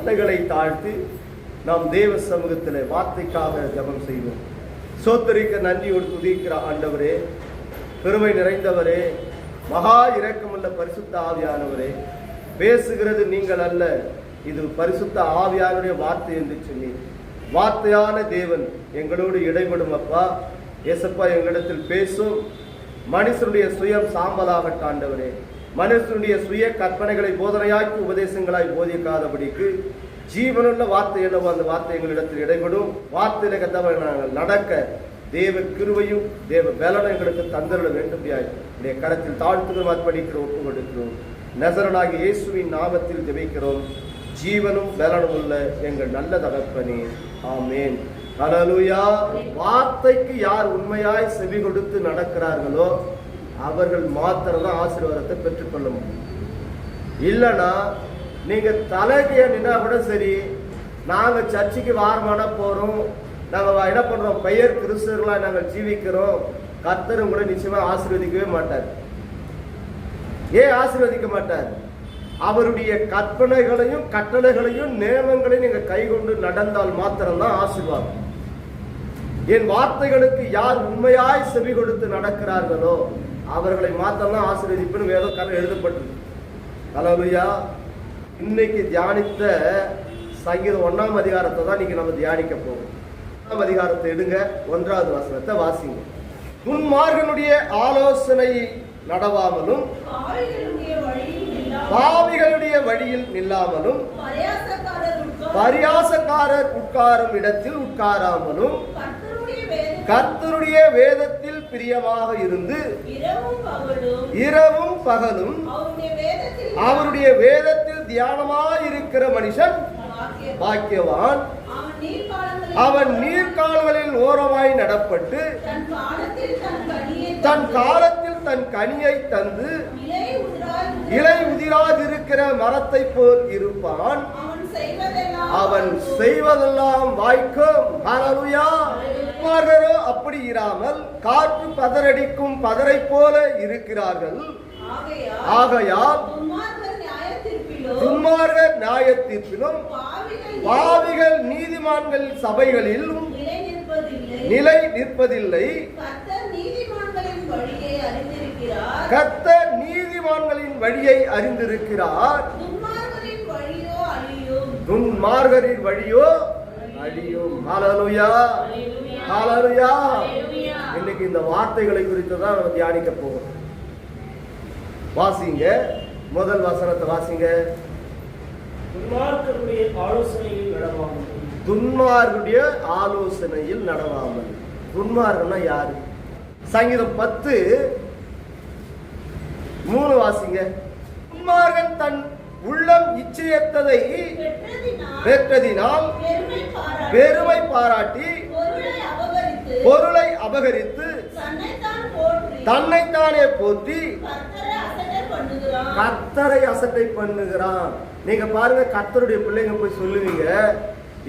தலைகளை தாழ்த்தி நாம் தேவ சமூகத்தில் வார்த்தைக்காக ஜெபம் செய்வோம். சோத்தரிக்க நன்றியோடு துதிக்கிற ஆண்டவரே, பெருமை நிறைந்தவரே, மகா இரக்கமுள்ள பரிசுத்த ஆவியானவரே, பேசுகிறது நீங்கள் அல்ல, இது பரிசுத்த ஆவியானுடைய வார்த்தை என்று சொல்லி வார்த்தையான தேவன் எங்களோடு இடைபடும். அப்பா ஏசப்பா, எங்களிடத்தில் பேசும். மனுஷனுடைய சுயம் சாம்பலாக ஆண்டவரே, மனுஷனுடைய சுய கற்பனைகளை போதனையாக்கி உபதேசங்களாய் போதிக்காதபடிக்கு ஜீவனுள்ள வார்த்தை என்னவோ அந்த வார்த்தை எங்களிடத்தில் இடைபடும். வார்த்தையில கத்தவரை நாங்கள் நடக்க தேவ கிருபையும் தேவ பலனும் எங்களுக்கு தந்தருள வேண்டும்படியாய் உடைய கரத்தில் தாழ்த்துகிறோம், அர்ப்பணிக்கிறோம், ஒப்பு கொடுக்கிறோம். நசரனாகிய இயேசுவின் நாமத்தில் ஜெபிக்கிறோம், ஜீவனும் பலனும் உள்ள எங்கள் நல்ல தகப்பனே, ஆமேன். ஹல்லேலூயா. வார்த்தைக்கு யார் உண்மையாய் செவி கொடுத்து நடக்கிறார்களோ அவர்கள் மாத்திரம்தான் ஆசீர்வாதத்தை பெற்றுக்கொள்ள முடியும். இல்லைன்னா நீங்க தலைகைய நின்னா கூட சரி, நாங்க சர்ச்சுக்கு வாரமான போறோம், நாங்க என்ன பண்றோம், பெயர் கிறிஸ்தவர்களா நாங்கள் ஜீவிக்கிறோம், கர்த்தரும் கூட நிச்சயமா ஆசீர்வதிக்கவே மாட்டார். ஏன் ஆசீர்வதிக்க மாட்டார்? அவருடைய கற்பனைகளையும் கட்டளைகளையும் நியமங்களையும் நீங்க கைகொண்டு நடந்தால் மாத்திரம்தான் ஆசீர்வாதம். என் வார்த்தைகளுக்கு யார் உண்மையாய் செவி கொடுத்து நடக்கிறார்களோ அவர்களை மாத்திரம்தான் ஆசீர்வதிப்புன்னு வேதம் எழுதப்பட்டிருக்கு. ஹல்லேலூயா. இன்னைக்கு தியானித்த சங்கீதம் 1ஆம் அதிகாரத்தை தான் நீங்க நம்ம தியானிக்க போவோம். 1ஆம் அதிகாரத்தை எடுங்க, 1வது வசனத்தை வாசிங்க. துன்மார்கனுடைய ஆலோசனை நடவாமலும் பாவிகளுடைய வழியில் நில்லாமலும் பரியாசக்காரர் உட்காரும் இடத்தில் உட்காராமலும் கர்த்தருடைய வேதத்தில் பிரியமாக இருந்து இரவும் பகலும் அவருடைய வேதத்தில் தியானமாயிருக்கிற மனுஷன் பாக்கியவான். அவன் நீர்க்கால்களில் ஓரமாய் நடப்பட்டு தன் காலத்தில் தன் கனியை தந்து இலை உதிராதிருக்கிற மரத்தை போல் இருப்பான். அவன் செய்வதெல்லாம் வாய்க்கும். ஹல்லேலூயா. துன்மார்கரோ அப்படி இராமல் காற்று பதறடிக்கும் பதரை போல இருக்கிறார்கள். ஆகையால் துன்மார்கர் நியாய தீர்ப்பிலும் பாவிகள் நீதிமான்கள் சபைகளில் நிலை நிற்பதில்லை. கர்த்தர் நீதிமான்களின் வழியை அறிந்திருக்கிறார். துன்மார்கரின் வழியோ அழியும். ஹல்லேலூயா. ஹல்லேலூயா. இன்னைக்கு இந்த வார்த்தைகளை குறித்து தான் நம்ம தியானிக்க போவோம். வாசிங்க, முதல் வசனத்தை வாசிங்க. துன்மார்கருடைய ஆலோசனையில் நடவாமல். துன்மார்குடைய ஆலோசனையில் நடவாமல். துன்மார்கன்னா யாரு? சங்கீதம் 10:3 வாசிங்க. துன்மார்கன் தன் உள்ளம் இச்சையத்ததை பெற்றதினால் பெருமை பாராட்டி பொருளை அபகரித்து தன்னைத்தானே போற்றி கர்த்தரை அசட்டை பண்ணுகிறான். நீங்க பாருங்க, கர்த்தருடைய பிள்ளைங்க போய் சொல்லுவீங்க,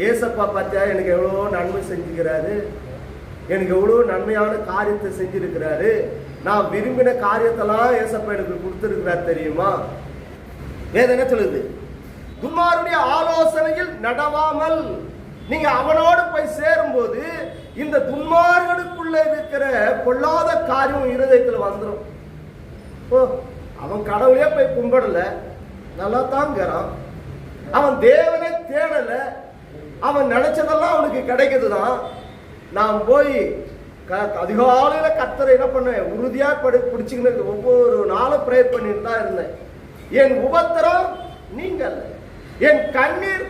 ஏசப்பா பார்த்தியா எனக்கு எவ்வளோ நன்மை செஞ்சுக்கிறாரு, எனக்கு எவ்வளோ நன்மையான காரியத்தை செஞ்சிருக்கிறாரு, நான் விரும்பின காரியத்தெல்லாம் ஏசப்பா எனக்கு கொடுத்துருக்கிறார் தெரியுமா? வேதம் என்ன சொல்லுது? துன்மார்கனுடைய ஆலோசனையில் நடவாமல். நீங்க அவனோடு போய் சேரும் போது இந்த துன்மார்கனுக்குள்ள இருக்கிற பொல்லாத காரியம் இருதயத்தில் வந்துடும். ஓ, அவன் கடவுளே போய் கும்பிடல, நல்லா தாங்கிறான், அவன் தேவனை தேடல, அவன் நினைச்சதெல்லாம் அவனுக்கு கிடைக்குதுதான். நான் போய் அதிகாலையில கர்த்தரை என்ன பண்ணேன், உறுதியா பிடிச்சுக்கின்னு ஒவ்வொரு நாளும் ப்ரேயர் பண்ணிட்டு தான் இருந்தேன். என் உபத்திரம் நீங்கல, என் கண்ணீர்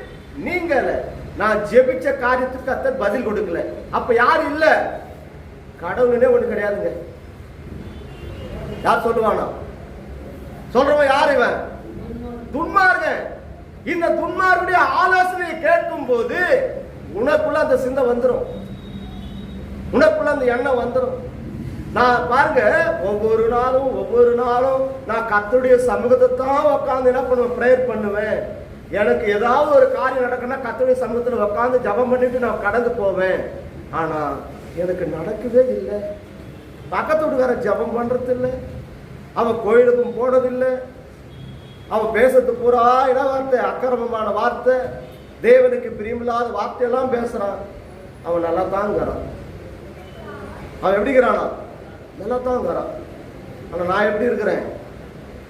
நீங்கல, நான் ஜெபிச்ச காரியத்துக்கு கர்த்தர் பதில் கொடுக்கல. அப்ப யாரு இல்ல? கடவுளே ஒண்ணு கிடையாதுங்க. யார் சொல்லுவானா? சொல்றவன் யார்? இவன் துன்மார்கன். இந்த துன்மார்கனுடைய ஆலோசனையை கேட்கும் போது உனக்குள்ள அந்த சிந்தை வந்துடும், உனக்குள்ள அந்த எண்ணம் வந்துடும். நான் பாருங்க, ஒவ்வொரு நாளும் நான் கர்த்தருடைய சமூகத்தை தான் உட்காந்து என்ன பண்ணுவேன், ப்ரேயர் பண்ணுவேன். எனக்கு ஏதாவது ஒரு காரியம் நடக்குன்னா கர்த்தருடைய சமூகத்தில் உட்காந்து ஜெபம் பண்ணிட்டு நான் கடந்து போவேன். ஆனா எனக்கு நடக்கவே இல்லை. பக்கத்து வீட்டுக்கார ஜெபம் பண்றது இல்லை, அவன் கோயிலுக்கும் போனதில்லை, அவன் பேசுறது பூரா இட வார்த்தை, அக்கிரமமான வார்த்தை, தேவனுக்கு பிரியமில்லாத வார்த்தையெல்லாம் பேசுறான், அவன் நல்லா தாங்கிறான். அவன் எப்படிங்கிறானா? நல்லா தாங்கிறான். ஆனா நான் எப்படி இருக்கிறேன்?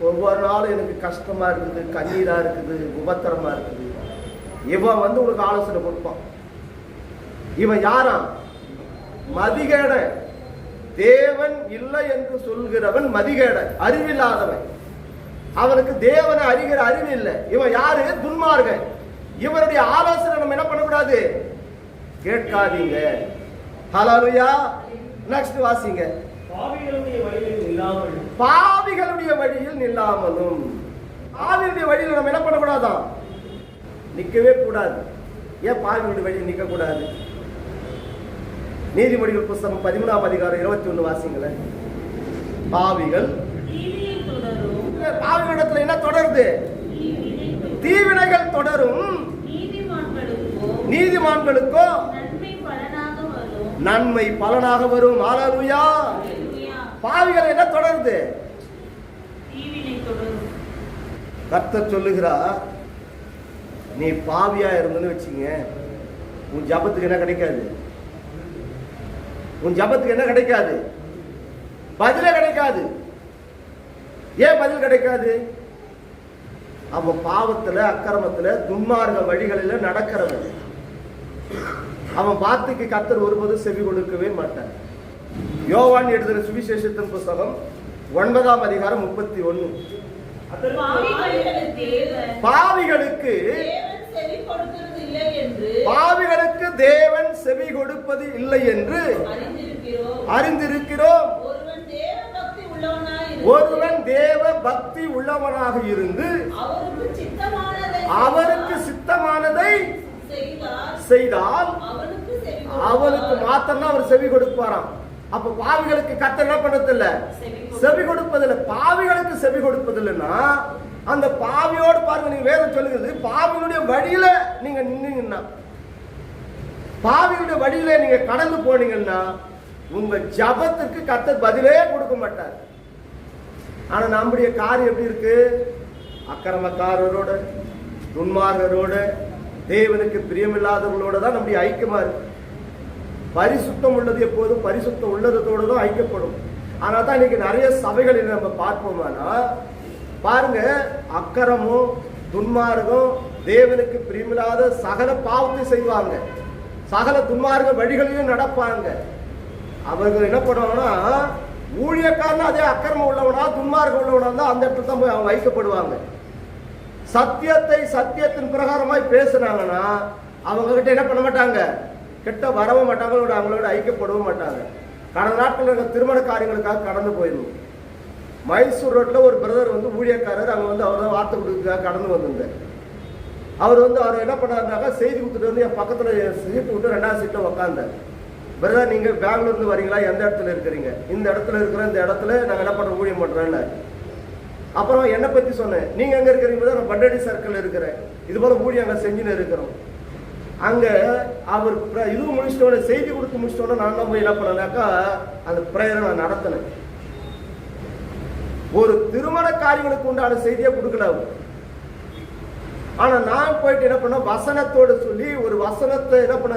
ஒவ்வொரு நாளும் எனக்கு கஷ்டமா இருக்குது, கண்ணீரா இருக்குது, உபத்திரமா இருக்குது. இவன் வந்து உனக்கு ஆலோசனை கொடுப்பான். இவன் யாரா? மதிகேட. தேவன் இல்லை என்று சொல்கிறவன் மதிகேட, அறிவில்லாதவன். அவனுக்கு தேவனை அறிகிற அறிவு இல்லை. இவன் யாரு? துன்மார்கன். இவருடைய ஆலோசனை நம்ம என்ன பண்ணக்கூடாது? கேட்காதீங்க. ஹல்லேலூயா. நெக்ஸ்ட் வாசிங்க. பாவிகளுடைய வழியில் நில்லாமலும். பாவிகளுடைய வழியில் நில்லாமலும். பாவிகளுடைய வழியில் நம்ம என்ன பண்ணக்கூடாதான்? நிற்கவே கூடாது. ஏன் பாவிகளுடைய வழியில் நிற்க கூடாது? நீதிமொழிகள் புத்தகம் 13ஆம் அதிகாரம் 21 வாசிங்களேன். பாவிகள் பாவிகளிடத்துல என்ன தொடருது? தீவினைகள் தொடரும். நீதிமான்களுக்கோ நன்மை பலனாக வரும். ஹல்லேலூயா. பாவிகள் என்ன தொடருது? கர்த்தர் சொல்லுகிறார், நீ பாவியா இருந்தன்னு வச்சுங்க, உன் ஜபத்துக்கு என்ன கிடைக்காது? உன் ஜபத்துக்கு என்ன கிடைக்காது? பதிலே கிடைக்காது. ஏன் பதில் கிடைக்காது? அவன் பாவத்துல, அக்கிரமத்துல, துன்மார்க்க வழிகளில் நடக்கிறவன். அவன் வார்த்தைக்கு கர்த்தர் ஒருபோதும் செவி கொடுக்கவே மாட்டார். யோவான் எழுதின சுவிசேஷத்தின் புத்தகம் 9ஆம் அதிகாரம் 31. பாவிகளுக்கு தேவன் செவி கொடுப்பது இல்லை என்று அறிந்திருக்கிறோம். ஒருவன் தேவ பக்தி உள்ளவனாக இருந்து அவருக்கு சித்தமானதை செய்தால் அவனுக்கு மாத்திரம் அவர் செவி கொடுப்பாராம். அப்ப பாவிகளுக்கு கர்த்தர் என்ன பண்ணதில்ல? செவி கொடுப்பதில்லை. பாவிகளுக்கு செவி கொடுப்பதில்லைன்னா அந்த பாவியோடு பாருங்க, நீங்க வேதம் சொல்லுகிறது, பாவிகளுடைய வழியில நீங்க நின்னீங்கன்னா, பாவிகளுடைய வழியில நீங்க கடந்து போனீங்கன்னா உங்க ஜபத்துக்கு கர்த்தர் பதிலே கொடுக்க மாட்டார். ஆனா நம்முடைய காரியம் எப்படி இருக்கு? அக்கிரமக்காரரோட, துன்மார்கரோட, தேவனுக்கு பிரியமில்லாதவர்களோட தான் நம்முடைய ஐக்கியமா இருக்கு. பரிசுத்தம் உள்ளது எப்போதும் பரிசுத்தம் உள்ளதோடு தான் ஐக்கியப்படும். ஆனால் தான் இன்னைக்கு நிறைய சபைகளில் நம்ம பார்ப்போமானா பாருங்க, அக்கிரமும் துன்மார்க்கம், தேவனுக்கு பிரியமில்லாத சகல பாவத்தை செய்வாங்க, சகல துன்மார்க்க வழிகளிலும் நடப்பாங்க. அவர்கள் என்ன பண்ணுவாங்கன்னா, ஊழியக்காரனா அதே அக்கிரமம் உள்ளவனா துன்மார்க்கம் உள்ளவனா தான் அந்த இடத்துல தான் போய் அவங்க வைக்கப்படுவாங்க. சத்தியத்தை சத்தியத்தின் பிரகாரமாய் பேசுனாங்கன்னா அவங்க கிட்ட என்ன பண்ண மாட்டாங்க? கிட்ட வரவும் மாட்டாங்க, அவங்களோட ஐக்கியப்படவும் மாட்டாங்க. கடந்த நாட்கள் இருக்க திருமண காரியங்களுக்காக கடந்து போயிடும். மைசூர் ரோட்ல ஒரு பிரதர் வந்து ஊழியக்காரர், அவங்க வந்து அவர் தான் வார்த்தை கொடுக்கறதுக்காக கடந்து வந்திருந்தார். அவர் வந்து அவர் என்ன பண்ணாருனாக்கா, செய்தி கொடுத்துட்டு வந்து என் பக்கத்துல சீட்டு விட்டு 2வது சீட்ல உட்காந்தார். பிரதர், நீங்க பெங்களூர்ல வரீங்களா? எந்த இடத்துல இருக்கிறீங்க? இந்த இடத்துல இருக்கிற, இந்த இடத்துல நாங்க என்ன பண்றோம், ஊழியம் பண்றோம்ல. அப்புறம் என்னை பத்தி சொன்னேன். நீங்க எங்க இருக்கிறீங்க? நான் பண்டடி சர்க்கிள் இருக்கிறேன், இது போல ஊழியம் அங்க செஞ்சுன்னு இருக்கிறோம். அங்க அவர் இது முடிச்சிட்டோட, செய்தி கொடுத்து முடிச்சிட்டோட நான் தான் போய் என்ன பண்ணனாக்கா அந்த பிரேயரை நான் நடத்தினேன். ஒரு திருமண காரியங்களுக்கு உண்டான செய்தியை கொடுக்கல அவர். ஆனா நான் போயிட்டு என்ன பண்ண, வசனத்தோடு சொல்லி, ஒரு வசனத்தை என்ன பண்ண,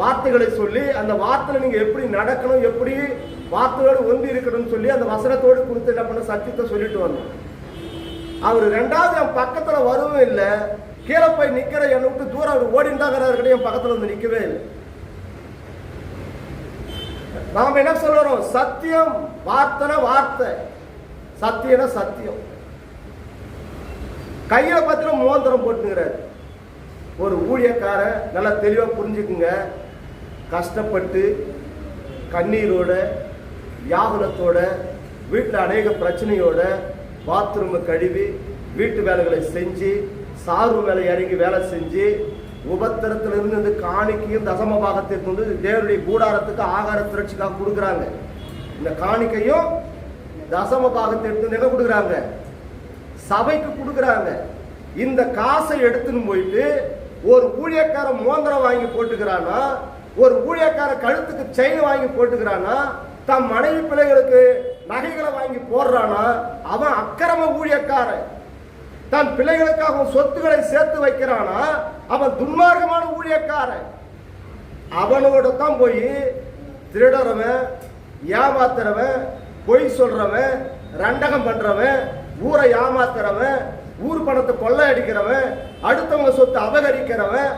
வார்த்தைகளை சொல்லி, அந்த வார்த்தையில நீங்க எப்படி நடக்கணும், எப்படி வார்த்தையோடு ஒன்றி இருக்கணும்னு சொல்லி அந்த வசனத்தோடு கொடுத்து என்ன பண்ண, சத்தியத்தை சொல்லிட்டு வந்தோம். அவர் 2வது என் பக்கத்துல வரவும் இல்லை, கீழே போய் நிக்கிற, என்னை விட்டு தூரம் அவர் ஓடிந்தாங்கிறாரு, என் பக்கத்துல வந்து நிக்கவே இல்லை. நாம என்ன சொல்றோம்? சத்தியம், வார்த்தை வார்த்தை, சத்தியம்னா சத்தியம். கையில பத்திர மோந்திரம் போட்டுங்கிறார். ஒரு ஊழியக்கார நல்லா தெளிவா புரிஞ்சுக்குங்க, கஷ்டப்பட்டு கண்ணீரோட வியாகுலத்தோட வீட்டில் அநேக பிரச்சனையோட பாத்ரூமை கழுவி வீட்டு வேலைகளை செஞ்சு சாரு மேலே இறங்கி வேலை செஞ்சு உபத்திரத்திலிருந்து இந்த காணிக்கையும் தசம பாகத்திற்கு வந்து தேவனுடைய கூடாரத்துக்கு ஆகார திரட்சிக்காக கொடுக்குறாங்க. இந்த காணிக்கையும் தசம பாகத்திற்கு எங்க கொடுக்குறாங்க? சபைக்கு கொடுக்குறாங்க. இந்த காசை எடுத்துன்னு போயிட்டு ஒரு ஊழியக்கார மோந்திரம் வாங்கி போட்டுக்கிறானா, ஒரு ஊழியக்கார கழுத்துக்கு செயின் வாங்கி போட்டுக்கிறானா, தம் மனைவி பிள்ளைகளுக்கு நகைகளை வாங்கி போடுறானா, அவன் அக்கிரம ஊழியக்காரன். தன் பிள்ளைகளுக்காக சொத்துக்களை சேர்த்து வைக்கிறானா அவன் துன்மார்க்கமான ஊழியக்காரன். அவனோட தான் போய் திருடறவன், ஏமாத்துறவன், பொய் சொல்றவன், ரண்டகம் பண்றவன், ஊரை ஏமாத்துறவன், ஊர் பணத்தை கொள்ளை அடிக்கிறவன், அடுத்தவங்க சொத்து அபகரிக்கிறவன்,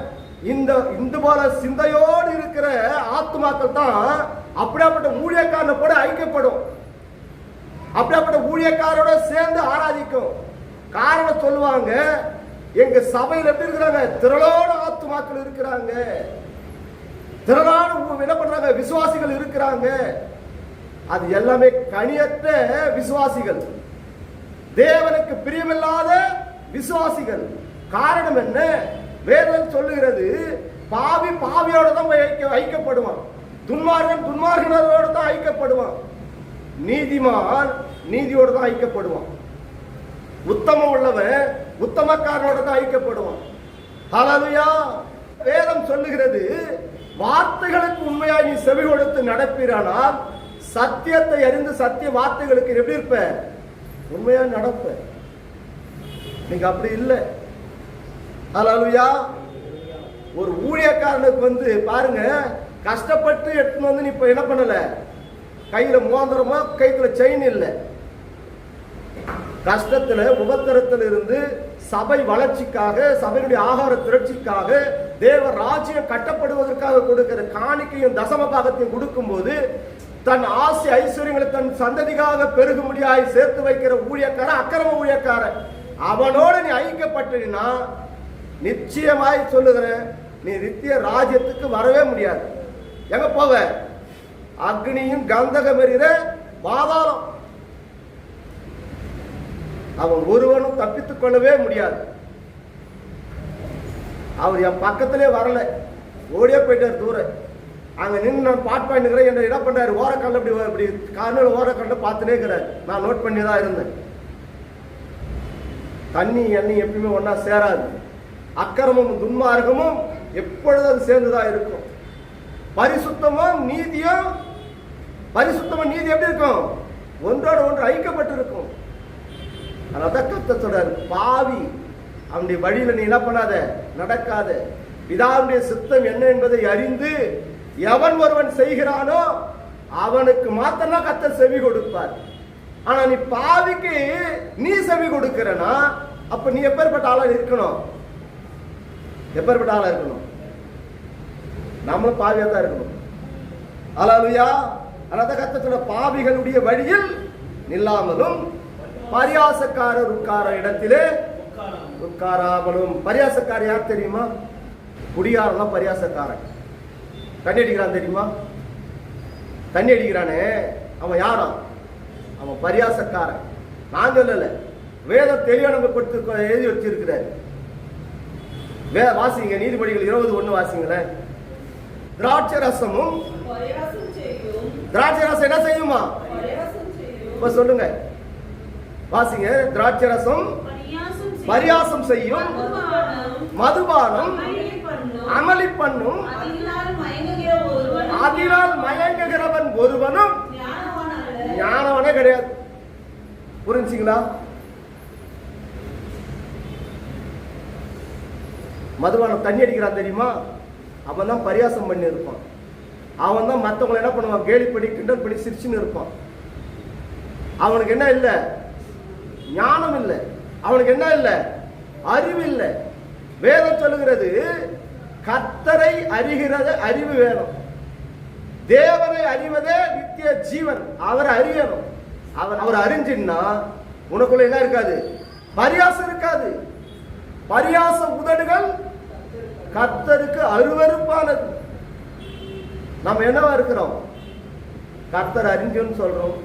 இந்த போல சிந்தையோடு இருக்கிற ஆத்துமாக்கள் தான் அப்படியாப்பட்ட ஊழியக்காரனை கூட ஐக்கியப்படும், அப்படியாப்பட்ட ஊழியக்காரோட சேர்ந்து ஆராதிக்கும். காரணம் சொல்லுவாங்க, எங்க சபையில் எப்படி இருக்கிறாங்க, திரளோட ஆத்துமாக்கள் இருக்கிறாங்க, திரளான என்ன பண்றாங்க, விசுவாசிகள் இருக்கிறாங்க. அது எல்லாமே கனியற்ற விசுவாசிகள், தேவனுக்கு பிரியமில்லாத விசுவாசிகள். காரணம் என்ன? வேதம் சொல்லுகிறது, பாவி பாவியோட தான் ஐக்கியப்படுவான், துன்மார்கன் துன்மார்கனோட தான் ஐக்கியப்படுவான், நீதிமான் நீதியோட தான் ஐக்கியப்படுவான், உத்தமம் உள்ளவன் உத்தமக்காரனோட தான் ஐக்கியப்படுவான். ஹல்லேலூயா. வேதம் சொல்லுகிறது, வார்த்தைகளுக்கு உண்மையாய் நீ செவி கொடுத்து நடப்பீரானால் சத்தியத்தை அறிந்து சத்திய வார்த்தைகளுக்கு எப்படி இருப்ப, உண்மையா நடப்ப. நீங்க அப்படி இல்லை. ஹல்லேலூயா. ஒரு ஊழியக்காரனுக்கு பாருங்க, கஷ்டப்பட்டு எடுத்துன்னு வந்து நீ இப்ப என்ன பண்ணல, கையில மோதிரமா கைத்துல செயின் இல்லை, கஷ்டத்துல உபத்திரத்தில் இருந்து சபை வளர்ச்சிக்காக, சபையுடைய ஆகார திரட்சிக்காக, தேவ ராஜ்யம் கட்டப்படுவதற்காக கொடுக்கிற காணிக்கையும் தசம பாகத்தையும் கொடுக்கும் போது தன் ஆசை ஐஸ்வர்யங்களை தன் சந்ததிக்காக பெருகும்படியாய் சேர்த்து வைக்கிற ஊழியக்காரன் அக்கிரம ஊழியக்காரன். அவனோட நீ ஐக்கியப்பட்டினா நிச்சயமாய் சொல்லுகிறேன், நீ நித்திய ராஜ்யத்துக்கு வரவே முடியாது. எங்க போவ? அக்னியும் கந்தகம் எறிகிற பாதாளம். அவன் ஒருவனும் தப்பித்துக் கொள்ளவே முடியாது. அவர் என் பக்கத்திலே வரல, ஓடியே போயிட்டார் தூரம். அங்க நின்று நான் பாட் பண்ணிக்கிறேன், என்ன இடம் பண்றாரு, ஓரக்கல்ல இப்படி காரணம் ஓரக்கல்ல பார்த்துட்டே இருக்கிறார். நான் நோட் பண்ணி தான் இருந்தேன். தண்ணி எண்ணெய் எப்பயுமே ஒன்னா சேராது. அக்கிரமும் துன்மார்க்கமும் எப்பொழுதும் சேர்ந்துதான் இருக்கும். பரிசுத்தமும் நீதியும், பரிசுத்தமும் நீதி எப்படி இருக்கும், ஒன்றோட ஒன்று ஐக்கப்பட்டு இருக்கும். அதான் கர்த்தர் சொல்றாரு, பாவி அவனுடைய வழியில நீ என்ன பண்ணாத, நடக்காத. பிதாவுடைய சித்தம் என்ன என்பதை அறிந்து எவன் ஒருவன் செய்கிறானோ அவனுக்கு மாத்திரம் கர்த்தர் செவி கொடுப்பார். ஆனா நீ பாவிக்கு நீ செவி கொடுக்கிறனா, அப்ப நீ எப்பேற்பட்ட ஆளா இருக்கணும், எப்பேற்பட்ட ஆளா இருக்கணும்? நம்மளும் பாவியா தான் இருக்கணும். ஹல்லேலூயா. அதான் கர்த்தர் சொல்ற, பாவிகளுடைய வழியில் நில்லாமலும் பரியாசக்காரர் உட்கார இடத்திலே உட்காராமலும். பரியாசக்காரர் யார் தெரியுமா? குடியாரன் பரியாசக்காரன். தண்ணி அடிக்கிறான் தெரியுமா? தண்ணி அடிக்கிறானே அவன் யாரா? அவன் பரியாசக்காரன். நான் சொல்லல, வேதம் தெளிவா நம்ம கொடுத்து எழுதி வச்சிருக்கிறார். வாசிங்க, நீதிபதிகள் 20:1 வாசிங்களேன். திராட்சை ரசமும், திராட்சை ரசம் என்ன செய்யுமா? இப்ப சொல்லுங்க, வாசிங்க. திராட்சை ரசம் பரியாசம் செய்யும், மதுபானம் அமளி பண்ணும், அதனால் மயங்குகிறவன் ஒருவனும் ஞானவனே கிடையாது. புரிஞ்சுங்களா? மதுபானம் தண்ணி அடிக்கிறான் தெரியுமா? அவன் தான் பரியாசம் பண்ணி இருப்பான். அவன் தான் மற்றவங்களை என்ன பண்ணுவான், கேலி பண்ணி கிண்டல் பண்ணி சிரிச்சுன்னு இருப்பான். அவனுக்கு என்ன இல்லை, ஞானம் இல்லை. அவனுக்கு என்ன இல்லை, அறிவு இல்லை. வேதம் சொல்லுகிறது, கர்த்தரை அறிகிறது அறிவு வேணும். தேவனை அறிவதே நித்திய ஜீவன். அவரை அறியணும். அவர் அறிஞ்சின்னா உனக்குள்ள என்ன இருக்காது, பரியாசம் இருக்காது. பரியாச உதடுகள் கர்த்தருக்கு அருவருப்பானது. நம்ம என்னவா இருக்கிறோம், கர்த்தர் அறிஞ்சுன்னு சொல்றோம்.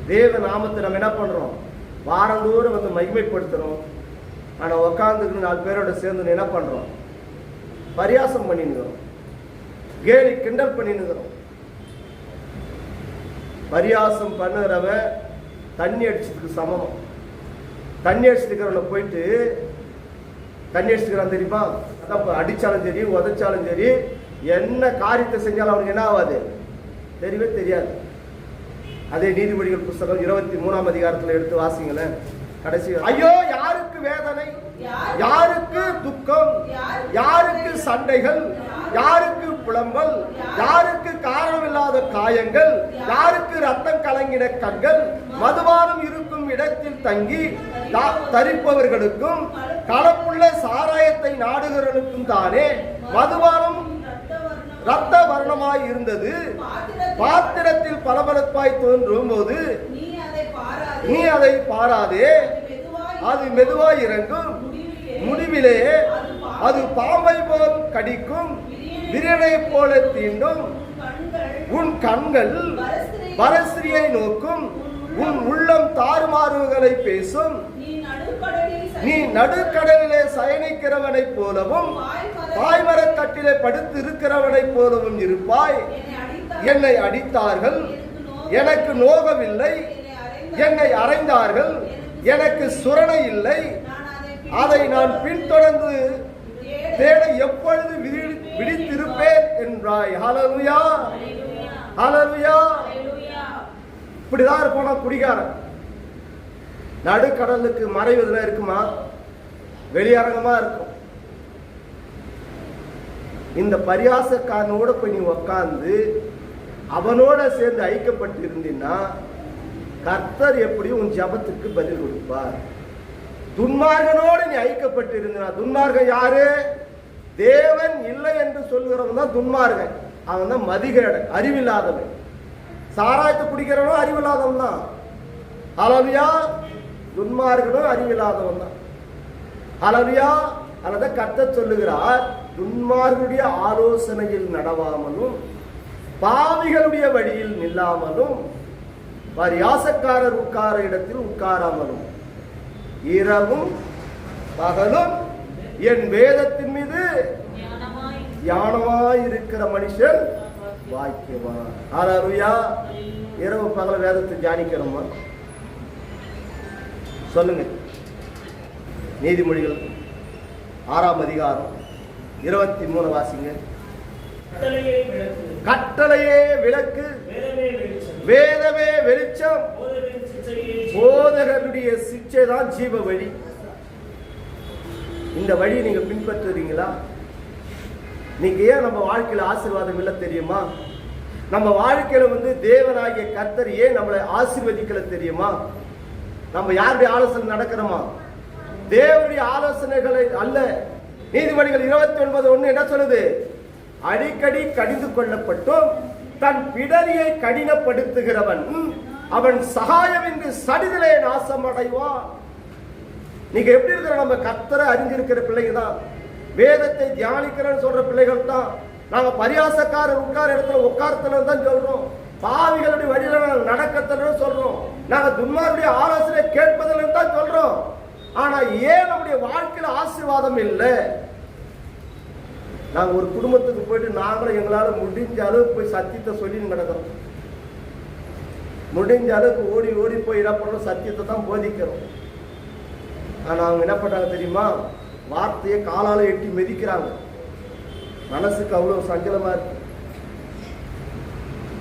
தேவ நாமத்தை நம்ம என்ன பண்றோம், வாரந்தோறும் வந்து மகிமைப்படுத்துறோம். ஆனா உட்காந்துக்கு 4 பேரோட சேர்ந்து என்ன பண்றோம், பரியாசம் பண்ணினுக்கிறோம், கேலி கிண்டல் பண்ணினுக்கிறோம். பரியாசம் பண்ணுறவன் தண்ணி அடிச்சதுக்கு சமம். தண்ணி அடிச்சுக்கிறவனை போயிட்டு தண்ணி அடிச்சுக்கிறான் தெரியுமா? அதான் அடிச்சாலும் சரி உதைச்சாலும் சரி என்ன காரியத்தை செஞ்சாலும் அவனுக்கு என்ன ஆகாது, தெரியவே தெரியாது. அதே நீதிபதிகள் புஸ்தகம் 23ஆம் அதிகாரத்தில் எடுத்து வாசிங்களேன். கடைசி ஐயோ யாருக்கு வேதனை, யாருக்கு துக்கம், யாருக்கு சண்டைகள், யாருக்கு புலம்பல், யாருக்கு காரணமில்லாத காயங்கள், யாருக்கு ரத்தம் கலங்கின கண்கள், மதுபானம் இருக்கும் இடத்தில் தங்கி தரிப்பவர்களுக்கும் கலப்புள்ள சாராயத்தை நாடுகிறவர்களுக்கும் தானே மதுபானம் ரத்த வர்ணமாய் இருந்தது. பாத்திரத்தில் பளபளப்பாய் தோன்றும் போது நீ அதை பாராதே, அது மெதுவாய் இறங்கும், முடிவிலே அது பாம்பை போல் கடிக்கும், விரியனை போல தீண்டும். உன் கண்கள் பரஸ்திரியை நோக்கும், உன் உள்ளம் தாறுமாறுகளை பேசும். நீ நடுக்கடலிலே சயனிக்கிறவனை போலவும் பாய்மரத் தட்டிலே படுத்து இருக்கிறவனை போலவும் இருப்பாய். என்னை அடித்தார்கள், எனக்கு நோகவில்லை, என்னை அறைந்தார்கள், எனக்கு சுரணை இல்லை. அதை நான் பின்தொடர்ந்து தேட எப்பொழுது விழித்திருப்பேன் என்றாய். ஹல்லேலூயா, ஹல்லேலூயா. இப்படிதான் இருப்பானா குடிகாரன். நடுக்கடலுக்கு மறைவதுல இருக்குமா? வெளியரங்கமா இருக்கும். இந்த பரியாசக்காரனோட போய் நீ உட்கார்ந்து அவனோட சேர்ந்து ஐக்கப்பட்டு இருந்தீன்னா கர்த்தர் எப்படி உன் ஜபத்துக்கு பதில் கொடுப்பார்? துன்மார்கனோடு நீ ஐக்கப்பட்டு இருந்தா, துன்மார்கன் யாரு? தேவன் இல்லை என்று சொல்கிறவன் தான் துன்மார்கன். அவன் தான் மதிகேடன், அறிவில்லாதவன். சாராயத்தை குடிக்கிறவனும் அறிவில்லாதவன் தான். ஹல்லேலூயா. துன்மார்கனும் அறிவில்லாதவன் தான். ஹல்லேலூயா. அதான் கர்த்தர் சொல்லுகிறார், துன்மார்களுடைய ஆலோசனையில் நடவாமலும் பாவிகளுடைய வழியில் நில்லாமலும் பரியாசக்காரர் உட்கார இடத்தில் உட்காராமலும் இரவும் பகலும் என் வேதத்தின் மீது தியானமாய் இருக்கிற மனுஷன் பாக்கியவான். ஹல்லேலூயா. இரவு பகல வேதத்தை தியானிக்கிறோமா? சொல்லுங்க. நீதிமொழிகள் 6ஆம் அதிகாரம் 23 வாசிங்க. கட்டளையே விளக்கு, வேதமே வெளிச்சம், போதகருடைய சிச்சை தான் ஜீவ வழி. இந்த வழியை நீங்க பின்பற்றுறீங்களா? நீங்க ஏன் நம்ம வாழ்க்கையில ஆசீர்வாதம் இல்லை தெரியுமா? நம்ம வாழ்க்கையில தேவனாகிய கர்த்தர் ஏன் நம்மளை ஆசீர்வதிக்கல தெரியுமா? நம்ம யாருடைய ஆலோசனை நடக்கிறோமா? தேவனுடைய ஆலோசனைகளை அல்ல. நீதிமொழிகள் 29:1 என்ன சொல்லுது? அடிக்கடி கடிந்து கொள்ளப்பட்டும் தன் பிடரியை கடினப்படுத்துகிறவன் அவன் சகாயமின்றி சடிதிலே நாசம் அடைவான். நீங்க எப்படி இருக்கிற? நம்ம கர்த்தரை அறிஞ்சிருக்கிற பிள்ளைங்க தான், வேதத்தை தியானிக்கிறேன்னு சொல்ற பிள்ளைகள் தான். நாங்க பரியாசக்காரர் உட்கார இடத்துல உட்கார்த்தல தான் சொல்றோம், பாவிகளுடைய வழியில நடக்கத்தல சொல்றோம், நாங்க துன்மாருடைய ஆலோசனை கேட்பதில் தான் சொல்றோம். ஆனா ஏன் நம்முடைய வாழ்க்கையில ஆசீர்வாதம் இல்லை? நாங்க ஒரு குடும்பத்துக்கு போயிட்டு நாங்களும் எங்களால முடிஞ்ச அளவுக்கு போய் சத்தியத்தை சொல்லி நடக்கிறோம். முடிஞ்ச அளவுக்கு ஓடி ஓடி போய் என்ன பண்றோம்? சத்தியத்தை தான் போதிக்கிறோம். ஆனா அவங்க என்ன பண்றாங்க தெரியுமா? வார்த்தையை காலால எட்டி மிதிக்கிறாங்க. மனசுக்கு அவ்வளவு சஞ்சலமா இருக்கு.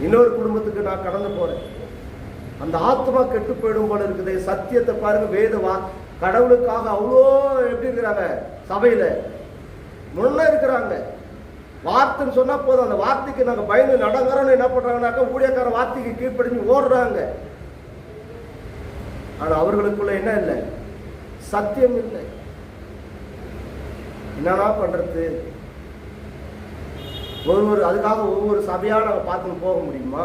இன்னொரு குடும்பத்துக்கு நான் கடந்து போறேன், அந்த ஆத்மா கெட்டு போயிடும் போல இருக்குது. சத்தியத்தை பாருங்க, வேத கடவுளுக்காக அவ்வளோ எப்படி இருக்கிறாங்க, சபையில முன்ன இருக்கிறாங்க. வார்த்தைன்னு சொன்னா போதும், அந்த வார்த்தைக்கு நாங்க பயந்து நடங்குறோம்னு என்ன பண்றாங்கன்னாக்கா ஊழியக்கார வார்த்தைக்கு கீழ்ப்படிஞ்சு ஓடுறாங்க. ஆனா அவர்களுக்குள்ள என்ன இல்லை? சத்தியம் இல்லை. என்னன்னா பண்றது? அதுக்காக ஒவ்வொரு சபையா நம்ம பார்த்துன்னு போக முடியுமா?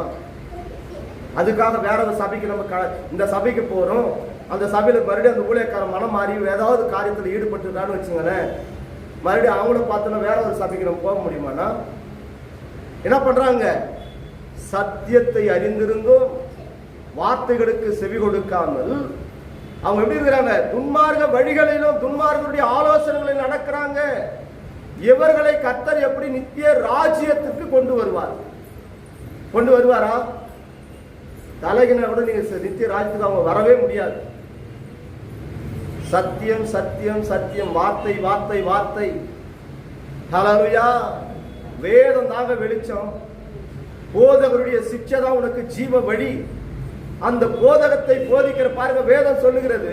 அதுக்காக வேற ஒரு சபைக்கு நம்ம இந்த சபைக்கு போறோம், அந்த சபையில மறுபடியும் அந்த ஊழியக்கார மனம் மாறி ஏதாவது காரியத்தில் ஈடுபட்டுட்டான்னு வச்சுங்களேன், மறுபடியும் அவங்கள பார்த்தோன்னா வேற ஒரு சபைக்கு நம்ம போக முடியுமானா? என்ன பண்றாங்க? சத்தியத்தை அறிந்திருந்தும் வார்த்தைகளுக்கு செவி கொடுக்காமல் அவங்க எப்படி இருக்கிறாங்க? துன்மார்க்க வழிகளிலும் துன்மார்களுடைய ஆலோசனைகளில் நடக்கிறாங்க. இவர்களை கர்த்தர் எப்படி நித்திய ராஜ்யத்துக்கு கொண்டு வருவார்? கொண்டு வருவாரா? தலைகின கூட நீங்க நித்திய ராஜ்யத்துக்கு அவங்க வரவே முடியாது. சத்தியம் சத்தியம் சத்தியம், வார்த்தை வார்த்தை வார்த்தை. ஹல்லேலூயா. வேதம் தாங்க வெளிச்சம், போதகருடைய சிக்ஷை தான் உனக்கு ஜீவ வழி. அந்த போதகத்தை போதிக்கிற பாருங்க, வேதம் சொல்லுகிறது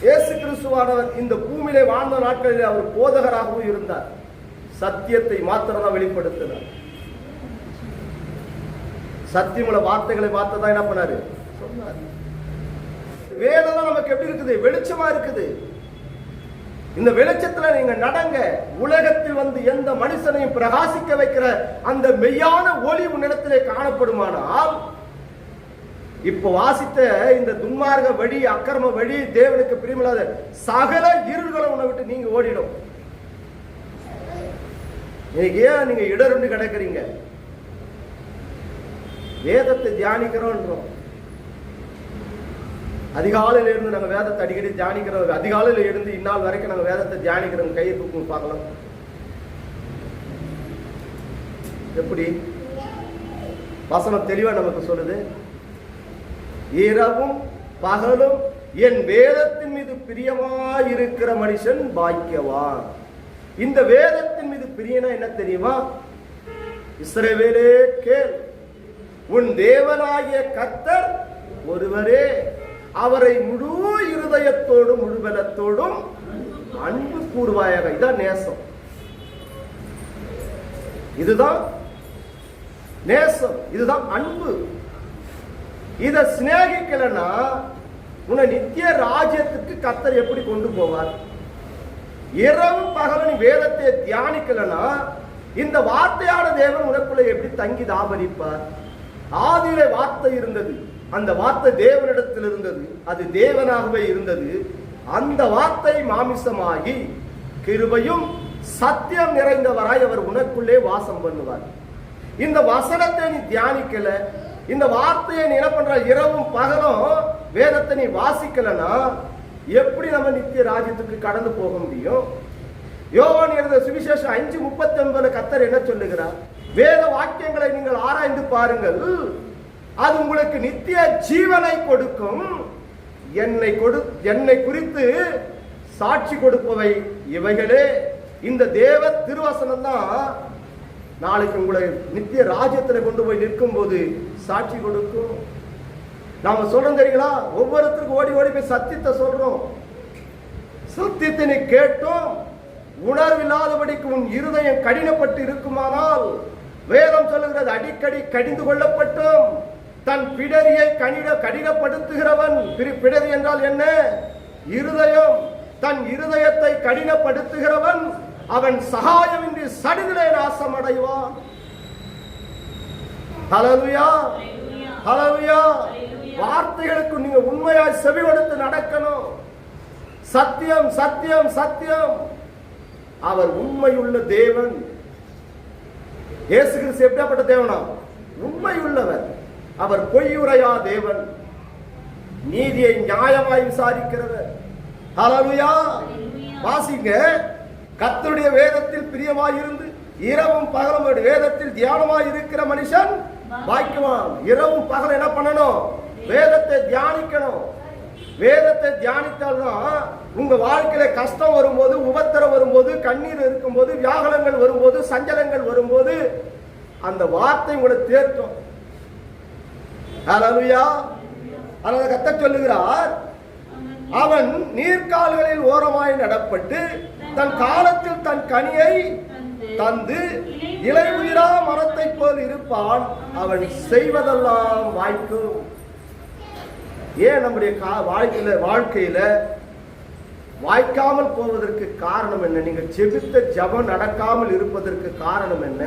இயேசு கிறிஸ்துவானவர் இந்த பூமியிலே வாழ்ந்த நாட்களில் அவர் போதகராகவும் இருந்தார். சத்தியத்தை மாத்திரம் தான் வெளிப்படுத்தினார். சத்தியமுள்ள வார்த்தைகளை மாத்திரம் என்ன பண்ணாரு சொன்னார். வேதம் நமக்கு எப்படி இருக்குது? வெளிச்சமா இருக்குது. இந்த வெளிச்சத்துல நீங்க நடங்க. உலகத்தில் வந்து எந்த மனுஷனையும் பிரகாசிக்க வைக்கிற அந்த மெய்யான ஒளி உன்னிடத்திலே காணப்படுமானால், இப்ப வாசித்த இந்த துன்மார்க்க வழி, அக்கிரம வழி, தேவனுக்கு பிரியமில்லாத சகல இருள்களை உன்னை விட்டு நீங்க ஓடிடும். இன்னைக்கு ஏன் நீங்க இடருண்டு கிடக்குறீங்க? வேதத்தை தியானிக்கிறோம். அதிகாலையில் இருந்து நாங்கள் வேதத்தை அடிக்கடி தியானிக்கிறோம். அதிகாலையில் இருந்து இந்நாள் வரைக்கும் நாங்கள் வேதத்தை தியானிக்கிறோம். கையை தூக்கும் பார்க்கலாம். எப்படி வசனம் தெளிவா நமக்கு சொல்லுது. இரவும் பகலும் என் வேதத்தின் மீது பிரியமாயிருக்கிற மனுஷன் பாக்கியவான். இந்த வேதத்தின் மீது பிரியனா என்ன தெரியுமா? இஸ்ரவேலே கேள், உன் தேவனாகிய கர்த்தர் ஒருவரே, அவரை முழு இருதயத்தோடும் முழு பலத்தோடும் அன்பு கூறுவாயாக. இதான் நேசம். இதுதான் நேசம். இதுதான் அன்பு. இத சிநேகிக்கலன்னா உன்னை நித்திய ராஜ்யத்துக்கு கர்த்தர் எப்படி கொண்டு போவார்? இரவு பகலும் நீ வேதத்தை தியானிக்கலன்னா இந்த வார்த்தையான தேவன் உனக்குள்ள எப்படி தங்கி தாபரிப்பார்? ஆதியிலே வார்த்தை இருந்தது. அந்த வார்த்தை தேவனிடத்தில் இருந்தது. அது தேவனாகவே இருந்தது. அந்த வார்த்தை மாமிசமாகி கிருபையும் சத்தியம் நிறைந்தவராய் அவர் உனக்குள்ளே வாசம் பண்ணுவார். இந்த வசனத்தை நீ தியானிக்கல, இந்த வார்த்தையை நீ என்ன பண்ற? இரவும் பகலும் வேதத்தை நீ வாசிக்கலனா எப்படி நம்ம நித்திய ராஜ்யத்துக்கு கடந்து போக முடியும்? யோவான் எழுதின சுவிசேஷம் 5:39 கர்த்தர் என்ன சொல்லுகிறார்? வேத வாக்கியங்களை நீங்கள் ஆராய்ந்து பாருங்கள், அது உங்களுக்கு நித்திய ஜீவனை கொடுக்கும். என்னை குறித்து சாட்சி கொடுப்பவை இவைகளே. இந்த தேவ திருவசனம் தான் நாளைக்கு உங்களை நித்திய ராஜ்யத்தில் கொண்டு போய் நிற்கும் போது சாட்சி கொடுக்கும். நாம சொல்றோம் தெரியுங்களா? ஒவ்வொருத்தருக்கும் ஓடி ஓடி போய் சத்தியத்தை சொல்றோம். சத்தியத்தை நீ கேட்டும் உணர்வில்லாதபடிக்கு உன் இருதயம் கடினப்பட்டு இருக்குமானால், வேதம் சொல்லுகிறது அடிக்கடி கடிந்து கொள்ளப்பட்டும் தன் பிடரியை கடினப்படுத்துகிறவன். பிடரி என்றால் என்ன? இருதயம். தன் இருதயத்தை கடினப்படுத்துகிறவன் அவன் சகாயமின்றி சடுதிலே நாசம் அடைவான். ஹல்லேலூயா, ஹல்லேலூயா. வார்த்தைகளுக்கு நீங்க உண்மையாய் செவி கொடுத்து நடக்கணும். சத்தியம், சத்தியம், சத்தியம். அவர் உண்மையுள்ள தேவன். இயேசு கிறிஸ்து எப்படிப்பட்ட தேவனா? உண்மையுள்ளவர். அவர் பொய்யுரையா தேவன். நீதியை நியாயமாய் விசாரிக்கிறவர். ஹல்லேலூயா. வாசிங்க. கர்த்தருடைய வேதத்தில் பிரியமாயிருந்து இரவும் பகலும் வேதத்தில் தியானமாய் இருக்கிற மனுஷன் பாக்கியவான். இரவும் பகலும் என்ன பண்ணணும்? வேதத்தை தியானிக்கணும். வேதத்தை தியானித்தால்தான் உங்க வாழ்க்கையில கஷ்டம் வரும்போது, உபத்திரம் வரும்போது, கண்ணீர் இருக்கும்போது, வியாகுலங்கள் வரும்போது, சஞ்சலங்கள் வரும்போது அந்த வார்த்தை உங்களை தேற்றும். ஹல்லேலூயா. அதனால கர்த்தர் சொல்லுகிறார், அவன் நீர்க்கால்களில் ஓரமாய் நடப்பட்டு தன் காலத்தில் தன் கனியை தந்து இலை உயிரா மரத்தை போல் இருப்பான். அவன் செய்வதெல்லாம் வாய்க்கும். ஏன் நம்முடைய வாழ்க்கையில வாய்க்காமல் போவதற்கு காரணம் என்ன? நீங்க ஜெபித்த ஜெபம் நடக்காமல் இருப்பதற்கு காரணம் என்ன?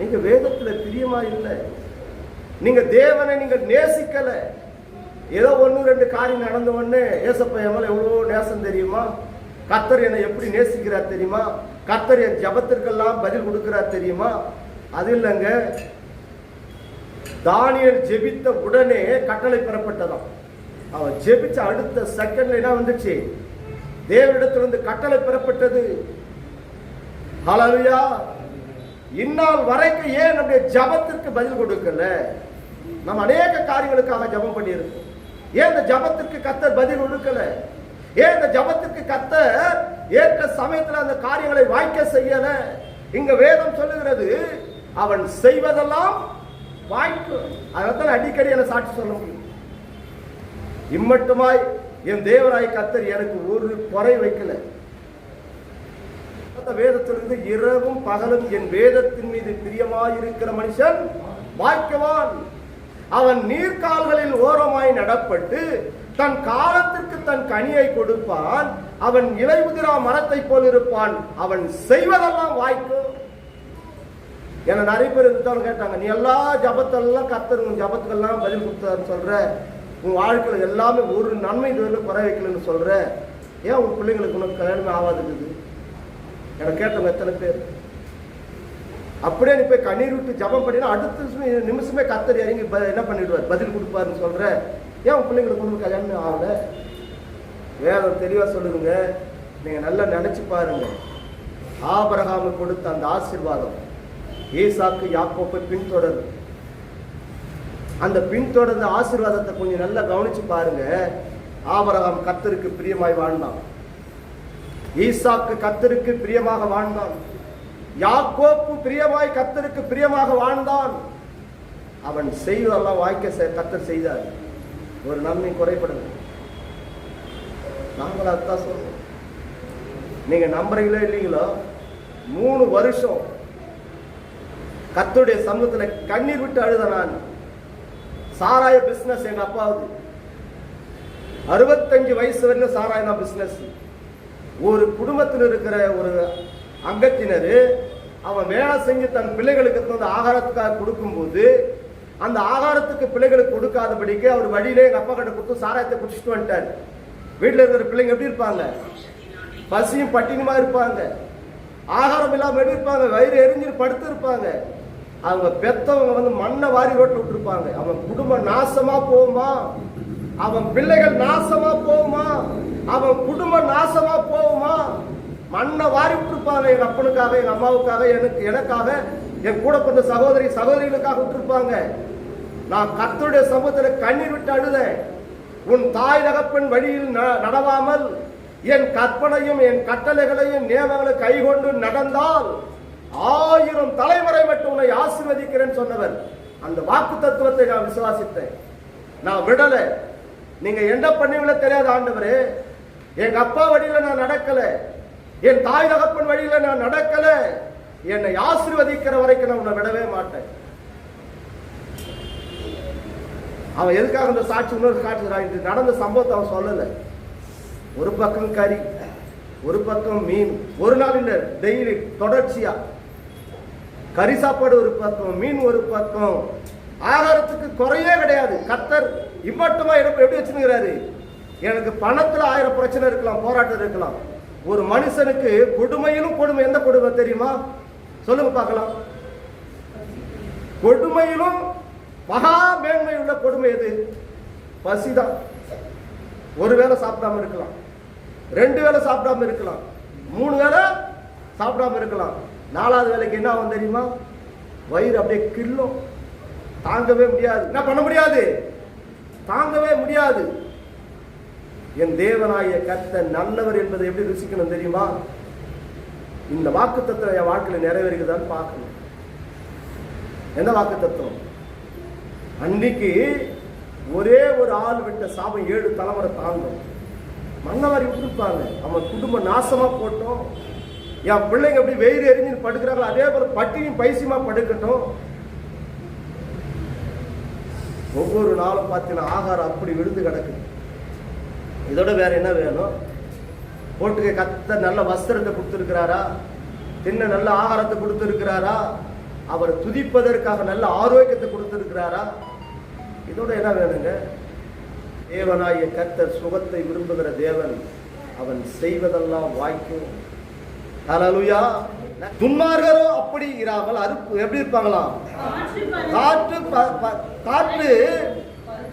நீங்க வேதத்துல பிரியமா இல்லை. நீங்க தேவனை நீங்க நேசிக்கல. ஏதோ 1-2 காரியம் நடந்த உடனே ஏசப்பா எவ்வளவு எவ்வளோ நேசம் தெரியுமா? கர்த்தர் என்னை எப்படி நேசிக்கிறார் தெரியுமா? கர்த்தர் என் ஜெபத்திற்கெல்லாம் பதில் கொடுக்கிறார் தெரியுமா? அது இல்லைங்க. தானியேல் ஜெபித்த உடனே கட்டளை பெறப்பட்டதாம். அவன் ஜெபிச்ச அடுத்த செகண்ட்ல என்ன வந்துச்சு? தேவனிடத்திலிருந்து கட்டளை பெறப்பட்டது. ஹல்லேலூயா. இந்நாள் வரைக்கும் ஏன் நம்முடைய ஜெபத்திற்கு பதில் கொடுக்கல? நம்ம அநேக காரியங்களுக்காக ஜெபம் பண்ணியிருக்கோம். ஏன் இந்த ஜெபத்திற்கு கர்த்தர் பதில் கொடுக்கல? ஏன் இந்த ஜெபத்திற்கு கர்த்தர் ஏற்ற சமயத்தில் அந்த காரியங்களை வாய்க்க செய்யல? இங்க வேதம் சொல்லுகிறது, அவன் செய்வதெல்லாம் வாய்க்கும். அதான் அடிக்கடி என்ன சாட்சி சொல்ல முடியும். இம்மட்டுமாய் என் தேவனாய் கர்த்தர் எனக்கு ஒரு குறை வைக்கல. அந்த வேதத்திலிருந்து இரவும் பகலும் என் வேதத்தின் மீது பிரியமாயிருக்கிற மனுஷன் பாக்கியவான். அவன் நீர்க்கால்களில் ஓரமாய் நடப்பட்டு தன் காலத்திற்கு தன் கனியை கொடுப்பான். அவன் இலையுதிரா மரத்தை போல் இருப்பான். அவன் செய்வதெல்லாம் வாய்க்கும். என்ன நிறைய பேர் இருந்தாலும் கேட்டாங்க, நீ எல்லா ஜபத்தெல்லாம் கர்த்தர் உன் ஜபத்துக்கெல்லாம் பதில் கொடுத்தாருன்னு சொல்ற, உன் வாழ்க்கையில் எல்லாமே ஒரு நன்மை இதுவரை குறை வைக்கலன்னு சொல்ற, ஏன் உன் பிள்ளைங்களுக்கு உனக்கு கல்யாணமே ஆகாதுக்குது? எனக்கு கேட்டவங்க எத்தனை பேர்? அப்படியே நீ போய் கண்ணீர் விட்டு ஜபம் பண்ணினா அடுத்த நிமிஷமே கர்த்தர் இறங்கி என்ன பண்ணிடுவார், பதில் கொடுப்பாருன்னு சொல்ற, ஏன் உன் பிள்ளைங்களுக்கு உங்களுக்கு கல்யாணமே ஆகல? வேதம் தெளிவா சொல்லுங்க. நீங்க நல்லா நினைச்சு பாருங்க. ஆபிரகாமுக்கு கொடுத்த அந்த ஆசீர்வாதம் ஈசாக்கு யாக்கோபை பின்தொடர்ந்து, அந்த பின்தொடர்ந்த ஆசீர்வாதத்தை கொஞ்சம் நல்லா கவனிச்சு பாருங்க. ஆபிரகாம் கர்த்தருக்கு பிரியமாய் வாழ்ந்தான். ஈசாக்கு கர்த்தருக்கு பிரியமாக வாழ்ந்தான். யாக்கோப்பு பிரியமாய் கர்த்தருக்கு பிரியமாக வாழ்ந்தான். அவன் செய்வதெல்லாம் வாய்க்க கர்த்தர் செய்தார். ஒரு நன்மை குறைபடவில்லை. நாங்கள் அதுதான் சொல்றோம். நீங்க நம்புறீங்களோ இல்லைங்களோ, 3 வருஷம் கர்த்தருடைய சமூகத்துல கண்ணீர் விட்டு அழுத நான். சாராய பிசினஸ் எங்க அப்பாவுக்கு 65 வயசு வரையில சாராய பிசினஸ். ஒரு குடும்பத்தில் இருக்கிற ஒரு அங்கத்தினர் அவன் வேலை செஞ்சு தன் பிள்ளைகளுக்கு வந்து ஆகாரத்துக்காக கொடுக்கும்போது அந்த ஆகாரத்துக்கு பிள்ளைகளுக்கு கொடுக்காதபடிக்கு அவர் வழியிலே எங்க அப்பா கிட்ட கொடுத்து சாராயத்தை குடிச்சிட்டு வந்துட்டார். வீட்டில் இருக்கிற பிள்ளைங்க எப்படி இருப்பாங்க? பசியும் பட்டினியுமா இருப்பாங்க. ஆகாரம் இல்லாம எப்படி இருப்பாங்க? வயிறு எரிஞ்சு படுத்து இருப்பாங்க. அவங்க பெத்தவங்க வந்து மண்ணை வாரி ரோட்டில் விட்டுருப்பாங்க. அவன் குடும்பம் நாசமா போகுமா? அவன் பிள்ளைகள் நாசமா போகுமா? அவன் குடும்பம் நாசமா போகுமா? மண்ணை வாரி விட்டுருப்பாங்க. எங்க அப்பனுக்காக, எங்க அம்மாவுக்காக, எனக்காக, என் கூட பிறந்த சகோதரிகளுக்காக விட்டுருப்பாங்க. நான் கர்த்தருடைய சமூகத்துல கண்ணீர் விட்டு அழுதேன். உன் தாய் தகப்பன் வழியில் நடவாமல் என் கற்பனையும் என் கட்டளைகளையும் நியமங்களை கைகொண்டு நடந்தால் 1000 தலைமுறை மட்டும் உன்னை ஆசீர்வதிக்கிறேன்னு சொன்னவர். அந்த வாக்கு தத்துவத்தை நான் விசுவாசித்தேன். நான் விடல. நீங்க என்ன பண்ணீங்களோ தெரியாத ஆண்டவரே, எங்க அப்பா வழியில நான் நடக்கல, என் தாய் தகப்பன் வழியில நான் நடக்கல, என்னை ஆசீர்வதிக்கிற வரைக்கும் நான் உன்னை விடவே மாட்டேன். அவன் எதுக்காக அந்த சாட்சி இன்னொரு சாட்சி நடந்த சம்பவத்தை அவன் சொல்லல. ஒரு பக்கம் கறி, ஒரு பக்கம் மீன், ஒரு நாள் இல்ல, டெய்லி தொடர்ச்சியா கறி சாப்பாடு ஒரு பக்கம், மீன் ஒரு பக்கம், ஆகாரத்துக்கு குறையே கிடையாது. கர்த்தர் இம்மட்டுமா எப்படி வச்சுக்கிறாரு? எனக்கு பணத்துல 1000 பிரச்சனை இருக்கலாம், போராட்டம் இருக்கலாம். ஒரு மனுஷனுக்கு கொடுமையிலும் கொடுமை. எந்த கொடுமை தெரியுமா? சொல்லுங்க பார்க்கலாம். கொடுமையிலும் மகா மேன்மை உள்ள கொடுமை எது? பசிதான். ஒரு வேளை சாப்பிடாம இருக்கலாம், 2 வேளை சாப்பிடாம இருக்கலாம், 3 வேளை சாப்பிடாம இருக்கலாம். 4வது வேலைக்கு என்ன ஆகும் தெரியுமா? வயிறு அப்படியே கில்லும். தாங்கவே முடியாது. என்ன பண்ண முடியாது? தாங்கவே முடியாது. என் தேவனாய கர்த்தர் நல்லவர் என்பதை எப்படி ருசிக்கணும் தெரியுமா? இந்த வாக்கு தத்துவம் என் வாழ்க்கையில் நிறைவேறுகிறதான்னு பார்க்கணும். என்ன வாக்கு தத்துவம்? அன்னைக்கு ஒரே ஒரு ஆள் விட்ட சாபம் 7 தலைமுறை தாண்டும். மன்னவாரி விட்டுருப்பாங்க. அவன் குடும்பம் நாசமா போட்டோம். என் பிள்ளைங்க எப்படி வெயில் எரிஞ்சு படுக்கிறாங்களோ அதே போல பட்டினியும் பைசியமா படுக்கட்டும். ஒவ்வொரு நாளும் பார்த்தீங்கன்னா ஆகாரம் அப்படி விழுந்து கிடக்குது. இதோட வேற என்ன வேணும்? போட்டுக்க கத்த நல்ல வஸ்திரத்தை கொடுத்துருக்கிறாரா? தின்ன நல்ல ஆகாரத்தை கொடுத்துருக்கிறாரா? அவர் துதிப்பதற்காக நல்ல ஆரோக்கியத்தை கொடுத்திருக்கிறாரா? இதோட என்ன வேணுங்க? தேவனாய கர்த்தர் சுகத்தை விரும்புகிற தேவன். அவன் செய்வதெல்லாம் வாய்க்கும். ஹல்லேலூயா. துன்மார்கரோ அப்படி இராமல் எப்படி இருப்பாங்களாம்? காற்று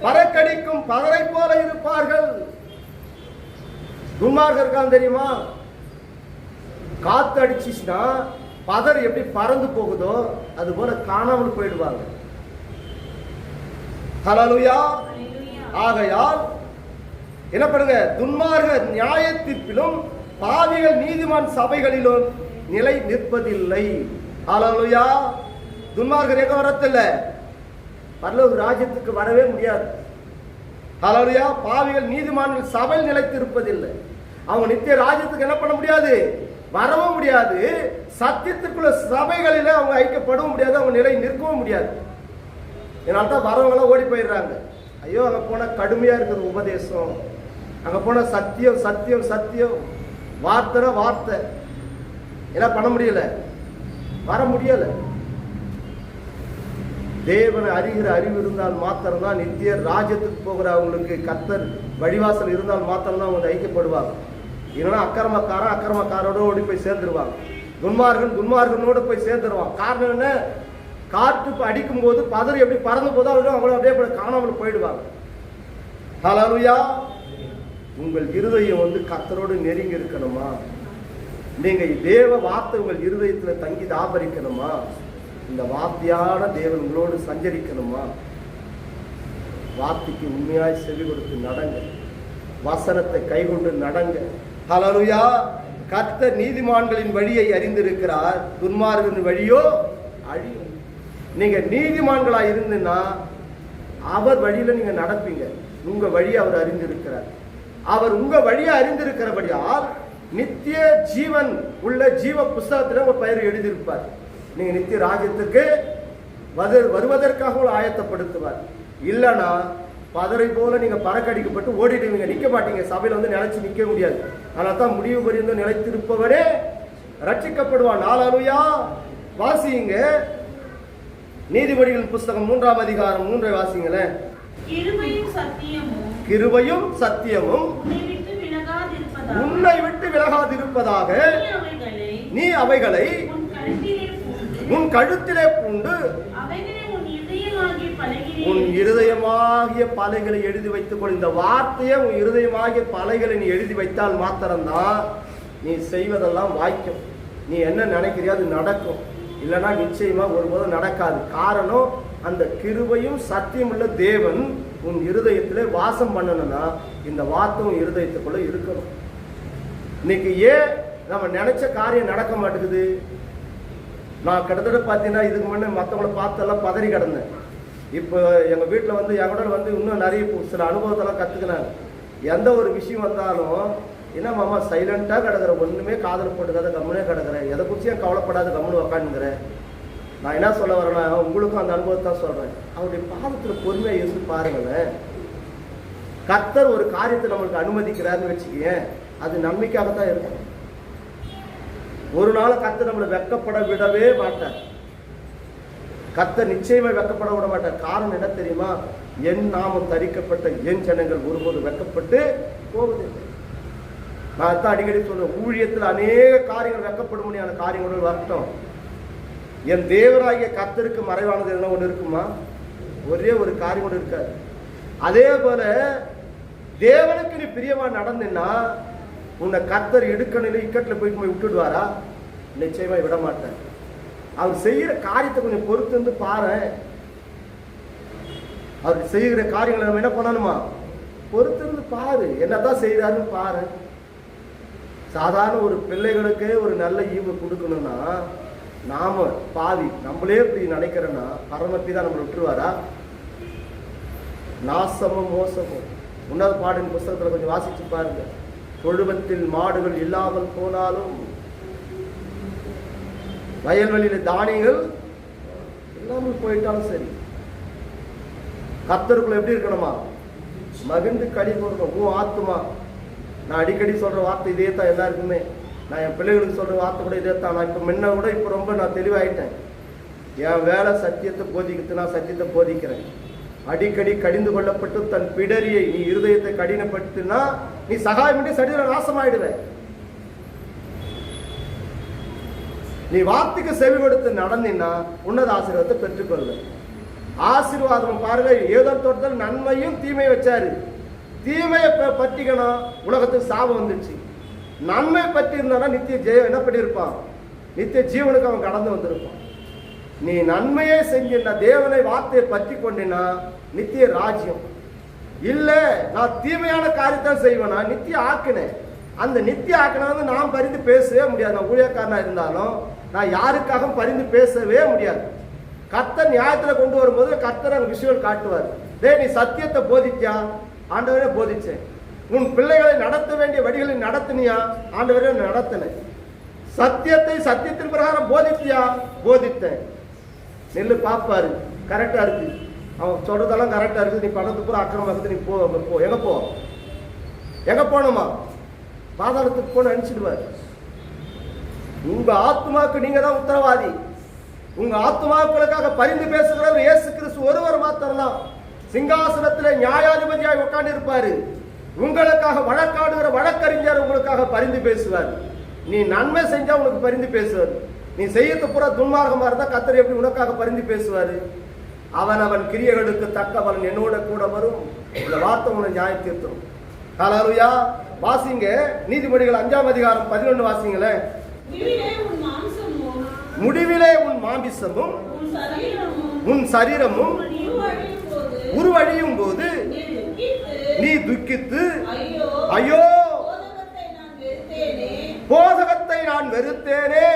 பறக்கடிக்கும் பதரை போல இருப்பார்கள். துன்மார்கர் இருக்கான் தெரியுமா? காத்து அடிச்சுச்சுன்னா பதர் எப்படி பறந்து போகுதோ அது போல காணாமல் போயிடுவாங்க. ஹல்லேலூயா. ஆகையால் என்ன பண்ணுங்க? துன்மார்கர் நியாய தீர்ப்பிலும் பாவிகள் நீதிமான் சபைகளிலும் நிலை நிற்பதில்லை. ஹல்லேலூயா. துன்மார்கர் எங்க வரத்தில்லை, பரலோக ராஜ்யத்துக்கு வரவே முடியாது. ஹல்லேலூயா. பாவிகள் நீதிமான்கள் சபையில் நிலைத்திருப்பதில்லை. அவங்க நித்திய ராஜ்யத்துக்கு என்ன பண்ண முடியாது, வரவும் முடியாது. சத்தியத்திற்குள்ள சபைகளில அவங்க ஐக்கியப்படவும் முடியாது, அவங்க நிலை நிற்கவும் முடியாது. இதனால தான் வரவங்களாம் ஓடி போயிடுறாங்க. ஐயோ அங்க போனா கடுமையா இருக்குது உபதேசம், அங்க போனா சத்தியம் சத்தியம் சத்தியம், வார்த்தை வார்த்தை, என்ன பண்ண முடியல, வர முடியல. தேவனை அறிகிற அறிவு இருந்தால் மாத்திரம்தான் நித்திய ராஜ்யத்துக்கு போகிற அவங்களுக்கு கர்த்தர் வழிவாசல் இருந்தால் மாத்திரம்தான் அவங்க ஐக்கியப்படுவாங்க. இல்லைன்னா அக்கிரமக்காரோட ஓடி போய் சேர்ந்துருவாங்க. துன்மார்கனோட போய் சேர்ந்துருவாங்க. காரணம் என்ன, காற்று அடிக்கும் போது பதறி எப்படி பறந்து போதோ அவங்களும் அப்படியே காணாமல் போயிடுவாங்க. ஹல்லேலூயா. உங்கள் இருதயம் கர்த்தரோடு நெருங்கி இருக்கணுமா? நீங்க தேவ வார்த்தை உங்கள் இருதயத்துல தங்கி தாபரிக்கணுமா? இந்த வார்த்தையான தேவன் உங்களோடு சஞ்சரிக்கணுமா? வார்த்தைக்கு உண்மையாய் செவி கொடுத்து நடங்க, வசனத்தை கைகொண்டு நடங்க. ஹல்லேலூயா. கர்த்தர் நீதிமான்களின் வழியை அறிந்திருக்கிறார், துன்மார்கரின் வழியோ அழியும். நீங்க நீதிமான்களா இருந்துன்னா அவர் வழியில நீங்க நடப்பீங்க. உங்க வழியை அவர் அறிந்திருக்கிறார். அவர் உங்க வழியை அறிந்திருக்கிறபடியால் நித்திய ஜீவன் உள்ள ஜீவ புஸ்தகத்தில் உங்க பெயர் எழுதியிருப்பார். நீங்க நித்திய ராஜ்யத்துக்கு வருவதற்காக உங்களை ஆயத்தப்படுத்துவார். இல்லைன்னா பதரை போல நீங்க பறக்கடிக்கப்பட்டு ஓடிடுவீங்க, நிக்க மாட்டீங்க. சபையில நிலைச்சு நிக்க முடியாது. அதனால தான் முடிவு பரியந்தம் நிலைத்திருப்பவரே ரட்சிக்கப்படுவான். ஹல்லேலூயா. வாசியுங்க நீதிமொழிகளின் புஸ்தகம் 3ஆம் அதிகாரம் 3ஐ வாசிங்களேன். கிருபையும் சத்தியமும் உன்னை விட்டு விலகாதிருப்பதாக நீ அவைகளை உன் கழுத்திலே பூண்டு உன் இருதயமாகிய பலைகளை எழுதி வைத்துக் கொள். இந்த வார்த்தையை உன் இருதயமாகிய பலைகளை நீ எழுதி வைத்தால் மாத்திரம்தான் நீ செய்வதெல்லாம் வாய்க்கும். நீ என்ன நினைக்கிறியோ அது நடக்கும். இல்லைன்னா நிச்சயமா ஒருபோதும் நடக்காது. காரணம், அந்த கிருபையும் சத்தியம் உள்ள தேவன் உன் இருதயத்திலே வாசம் பண்ணணும்னா இந்த வார்த்தை உன் இருதயத்துக்குள்ள இருக்கணும். இன்னைக்கு ஏன் நம்ம நினைச்ச காரியம் நடக்க மாட்டேங்குது? நான் கிட்டத்தட்ட பார்த்தீங்கன்னா இதுக்கு முன்னே மற்றவங்களை பார்த்தெல்லாம் பதறி கிடந்தேன். இப்போ எங்கள் வீட்டில் என் கூட இன்னும் நிறைய சில அனுபவத்தெல்லாம் கற்றுக்கினாங்க. எந்த ஒரு விஷயம் வந்தாலும் என்ன மாமா சைலண்டாக கிடக்குற, ஒன்றுமே காதல் போட்டுக்காத கம்முனே கிடக்குறேன், எதை குறிச்சியும் கவலைப்படாத கம்முனு உக்காந்துக்கிறேன். நான் என்ன சொல்ல வரேன்னா உங்களுக்கும் அந்த அனுபவத்தை தான் சொல்கிறேன். அவருடைய பாதத்தில் பொறுமையாக யோசிச்சு பாருங்களேன். கர்த்தர் ஒரு காரியத்தை நம்மளுக்கு அனுமதிக்கிறாருன்னு வச்சுக்கேன், அது நன்மைக்காகத்தான் இருக்கும். ஒரு நாள் கர்த்தர் நம்மளை வெட்கப்பட விடவே மாட்டார். கர்த்தர் நிச்சயமா வெட்கப்பட விட மாட்டார். காரணம் என்ன தெரியுமா? என் நாமம் தரிக்கப்பட்ட என் ஜனங்கள் ஒருபோது வெட்கப்பட்டு போவதில்லை. நான் தான் அடிக்கடி சொல்றேன், ஊழியத்தில் அநேக காரியங்கள் வெட்கப்படும்படியான காரியங்கள் வரட்டும். என் தேவராகிய கர்த்தருக்கு மறைவானது என்ன ஒன்று இருக்குமா? ஒரே ஒரு காரியம் ஒன்று இருக்காது. அதே போல தேவனுக்கு நீ பிரியமா நடந்தா உன்னை கர்த்தர் இடுக்கணில இக்கட்டில் போய் விட்டுடுவாரா? நிச்சயமா விட மாட்டேன். அவர் செய்கிற காரியத்தை கொஞ்சம் பொறுத்து வந்து பாரு. அவர் செய்கிற காரியங்களை நம்ம என்ன பண்ணணுமா? பொறுத்து இருந்து பாரு, என்னதான் செய்யறாருன்னு பாரு. சாதாரண ஒரு பிள்ளைகளுக்கு ஒரு நல்ல ஈவு கொடுக்கணும்னா நாம பாவி நம்மளே இப்படி நினைக்கிறோன்னா பரமத்தி தான் நம்ம விட்டுருவாரா? நாசமும் மோசமும். உன்னத பாடின் புஸ்தகத்துல கொஞ்சம் வாசிச்சு பாருங்க. தொழுவத்தில் மாடுகள் இல்லாமல் போனாலும், வயல்வெளியில தானியங்கள் இல்லாமல் போயிட்டாலும் சரி, கர்த்தருக்குள்ள எப்படி இருக்கணுமா? மகிழ்ந்து கடி கொடுக்கணும். உன் ஆத்துமா. நான் அடிக்கடி சொல்ற வார்த்தை இதே தான் எல்லாருக்குமே. நான் என் பிள்ளைகளுக்கு சொல்ற வார்த்தை கூட இதே தான். நான் இப்போ முன்ன விட இப்போ ரொம்ப நான் தெளிவாயிட்டேன். என் வேலை சத்தியத்தை போதிக்கிறது, நான் சத்தியத்தை போதிக்கிறேன். அடிக்கடி கடிந்து கொள்ளப்பட்டு தன் பிடரியை நீ இருதயத்தை கடினப்படுத்தினா நீ சகாயமின்றி சரீர நாசமாயிடுவேன். நீ வார்த்தைக்கு செவி கொடுத்து நடந்தினா உன்னத ஆசீர்வாதத்தை பெற்றுக்கொள்வேன். ஆசீர்வாதம் பாருங்க, ஏதோ தோட்டத்தில் நன்மையும் தீமையும் வச்சாரு. தீமையை பற்றிக்கணும், உலகத்துக்கு சாபம் வந்துடுச்சு. நன்மை பற்றி இருந்தானா நித்திய ஜெயம் என்ன பண்ணியிருப்பான்? நித்திய ஜீவனுக்கு அவன் கடந்து வந்திருப்பான். நீ நன்மையே செஞ்சினா, தேவனை வார்த்தையை பற்றி கொண்டினா நித்திய ராஜ்யம். இல்ல நான் தீமையான காரியத்தை செய்வேனா நித்திய ஆக்கினேன். அந்த நித்திய ஆக்கின நான் பரிந்து பேசவே முடியாது. நான் ஊழியக்காரனா இருந்தாலும் நான் யாருக்காகவும் பரிந்து பேசவே முடியாது. கர்த்தர் நியாயத்துல கொண்டு வரும்போது கர்த்தர் அந்த விஷயம் காட்டுவார். டே நீ சத்தியத்தை போதிச்சா, ஆண்டவரே போதிச்சேன். உன் பிள்ளைகளை நடத்த வேண்டிய வழிகளை நடத்தினியா? ஆண்டவரே நடத்தினேன். சத்தியத்தை சத்தியத்தின் பிரகாரம் போதித்தியா? போதித்தேன். நெல்லு பாப்பாரு, கரெக்டா இருக்கு, அவன் சொல்றதெல்லாம் கரெக்டா இருக்கு, நீ பணத்துக்கு பூரா அக்கிரமத்துக்கு நீ போ. எங்க போனோமா? பாதாளத்துக்கு போன அனுப்பிச்சிடுவார். உங்க ஆத்மாவுக்கு நீங்க தான் உத்தரவாதி. உங்க ஆத்மாக்களுக்காக பரிந்து பேசுகிறவர் இயேசு கிறிஸ்து ஒருவர் மாத்திரம்தான். சிங்காசனத்தில் நியாயாதிபதியாய் உட்கார்ந்து இருப்பாரு. உங்களுக்காக வழக்காடுகிற வழக்கறிஞர் உங்களுக்காக பரிந்து பேசுவார். நீ நன்மை செஞ்சா உனக்கு பரிந்து பேசுவார். நீ செய்யறது பூரா துன்மார்க்கமா இருந்தா கர்த்தர் எப்படி உனக்காக பரிந்து பேசுவாரு? அவன் கிரியைகளுக்கு தக்க பலன் என்னோட கூட வரும். இந்த வார்த்தை உன்னை நியாயம் தீர்த்தும். ஹல்லேலூயா. வாசிங்க நீதிமொழிகள் 5ஆம் அதிகாரம் 11 வாசிங்களேன். முடிவிலே உன் மாமிசமும் உன் சரீரமும் உருவழியும் போது நீ துக்கித்து, ஐயோ போதகத்தை நான் வெறுத்தேனே,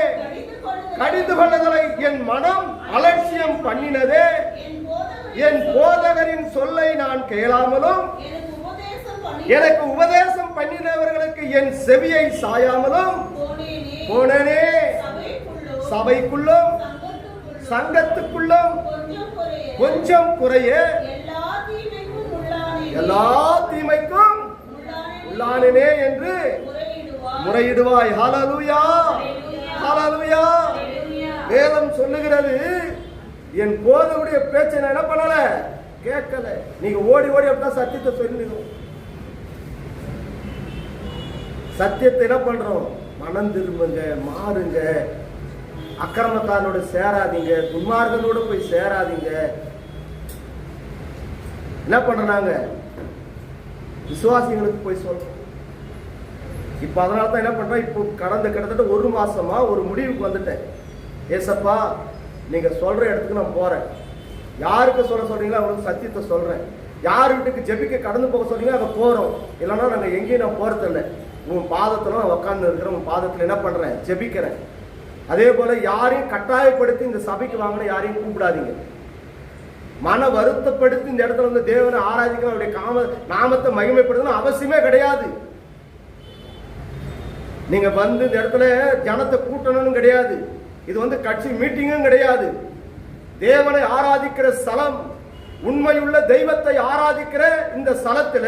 கடிந்து கொள்ளுதலை என் மனம் அலட்சியம் பண்ணினதே, என் போதகரின் சொல்லை நான் கேளாமலும் எனக்கு உபதேசம் பண்ணினவர்களுக்கு என் செவியை சாயாமலும் போனேனே. சபைக்குள்ளும் சங்கத்துக்குள்ளும் கொஞ்சம் குறைய எல்லா தீமைக்கும் உள்ளானே என்று முறையிடுவாய். ஹல்லேலூயா, ஹல்லேலூயா. வேதம் சொல்லுகிறது, என் போதகருடைய பேச்சை நான் என்ன பண்ணல, கேட்கல. நீங்க ஓடி அப்படிதான் சத்தியத்தை சொல்லுங்க. சத்தியத்தை என்ன பண்றோம்? மனம் திரும்புங்க, மாறுங்க, அக்கிரமக்காரனோட சேராதீங்க, துன்மார்க்கனோட போய் சேராதீங்க. என்ன பண்றாங்க? விசுவாசிகளுக்கு போய் சொல்றோம். இப்ப அதனால தான் என்ன பண்றேன், இப்போ கிட்டத்தட்ட 1 மாசமா ஒரு முடிவுக்கு வந்துட்டேன். ஏசப்பா, நீங்க சொல்ற இடத்துக்கு நான் போறேன். யாருக்கு சொல்றீங்களோ அவங்களுக்கு சத்தியத்தை சொல்றேன். யார் வீட்டுக்கு ஜெபிக்க கடந்து போக சொல்றீங்களோ அங்க போறோம். இல்லைன்னா நாங்க எங்கேயும் நான் போறது இல்லை. உன் பாதத்துல நான் உட்கார்ந்து இருக்கிறேன். உன் பாதத்துல என்ன பண்றேன்? ஜெபிக்கிறேன். அதே போல யாரையும் கட்டாயப்படுத்தி இந்த சபைக்கு வாங்கின யாரையும் கூப்பிடாதீங்க. மன வருத்தப்படுத்தி இந்த இடத்துல வந்து தேவனை ஆராதிக்கணும், அவருடைய நாமத்தை மகிமைப்படுத்தணும் அவசியமே கிடையாது. நீங்க வந்து இந்த இடத்துல ஜனத்தை கூட்டணும் கிடையாது. இது வந்து கட்சி மீட்டிங்கும் கிடையாது. தேவனை ஆராதிக்கிற ஸ்தலம், உண்மையுள்ள தெய்வத்தை ஆராதிக்கிற இந்த ஸ்தலத்துல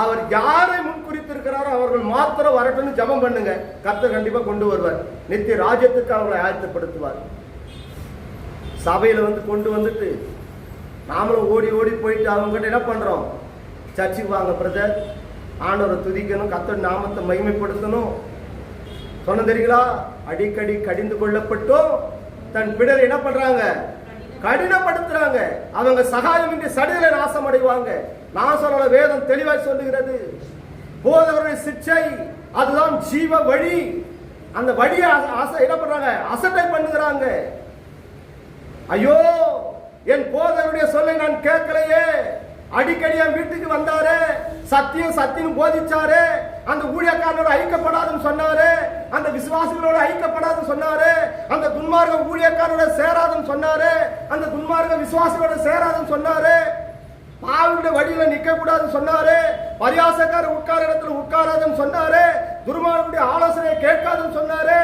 அவர் யாரை முன்குறித்திருக்கிறாரோ அவர்கள் மாத்திரம் வரட்டும்னு ஜெபம் பண்ணுங்க. கர்த்தர் கண்டிப்பா கொண்டு வருவார். நித்திய ராஜ்யத்துக்கு அவர்களை ஆயத்தப்படுத்துவார். சபையில வந்து கொண்டு வந்துட்டு நாமளும் ஓடி போயிட்டு அவங்க கிட்ட என்ன பண்றோம்? சர்ச்சுக்கு வாங்க பிரதர், ஆண்டவரை துதிக்கணும், கர்த்தர் நாமத்தை மகிமைப்படுத்தணும் சொன்ன தெரியுங்களா? அடிக்கடி கடிந்து கொள்ளப்பட்டும் தன் பிடரை என்ன பண்றாங்க? கடினப்படுத்துறாங்க. அவங்க சகாயமின்றி சடுதலை நாசம் அடைவாங்க. நான் சொல்ல வேதம் தெளிவாய் சொல்லுகிறது, போதவருடைய சிக்ஷை அதுதான் ஜீவ வழி. அந்த வழியை என்ன பண்றாங்க? அசட்டை பண்ணுகிறாங்க. ஐயோ, என் போதவருடைய சொல்லை நான் கேட்கலையே. அடிக்கடி என் வீட்டுக்கு வந்தாரு, சத்தியம் போதிச்சாரு, அந்த ஊழியக்காரனோட ஐக்கப்படாதுன்னு சொன்னாரு, அந்த விசுவாசிகளோட ஐக்கப்படாதுன்னு சொன்னாரு, அந்த துன்மார்க்க ஊழியக்காரனோட சேராதுன்னு சொன்னாரு, அந்த துன்மார்க்க விசுவாசிகளோட சேராதுன்னு சொன்னாரு, பாவியுடைய வழியில நிக்க கூடாதுன்னு சொன்னாரு, பரியாசக்கார உட்கார இடத்துல உட்காராதுன்னு சொன்னாரு, துர்மார்க்கனுடைய ஆலோசனையை கேட்காதுன்னு சொன்னாரு.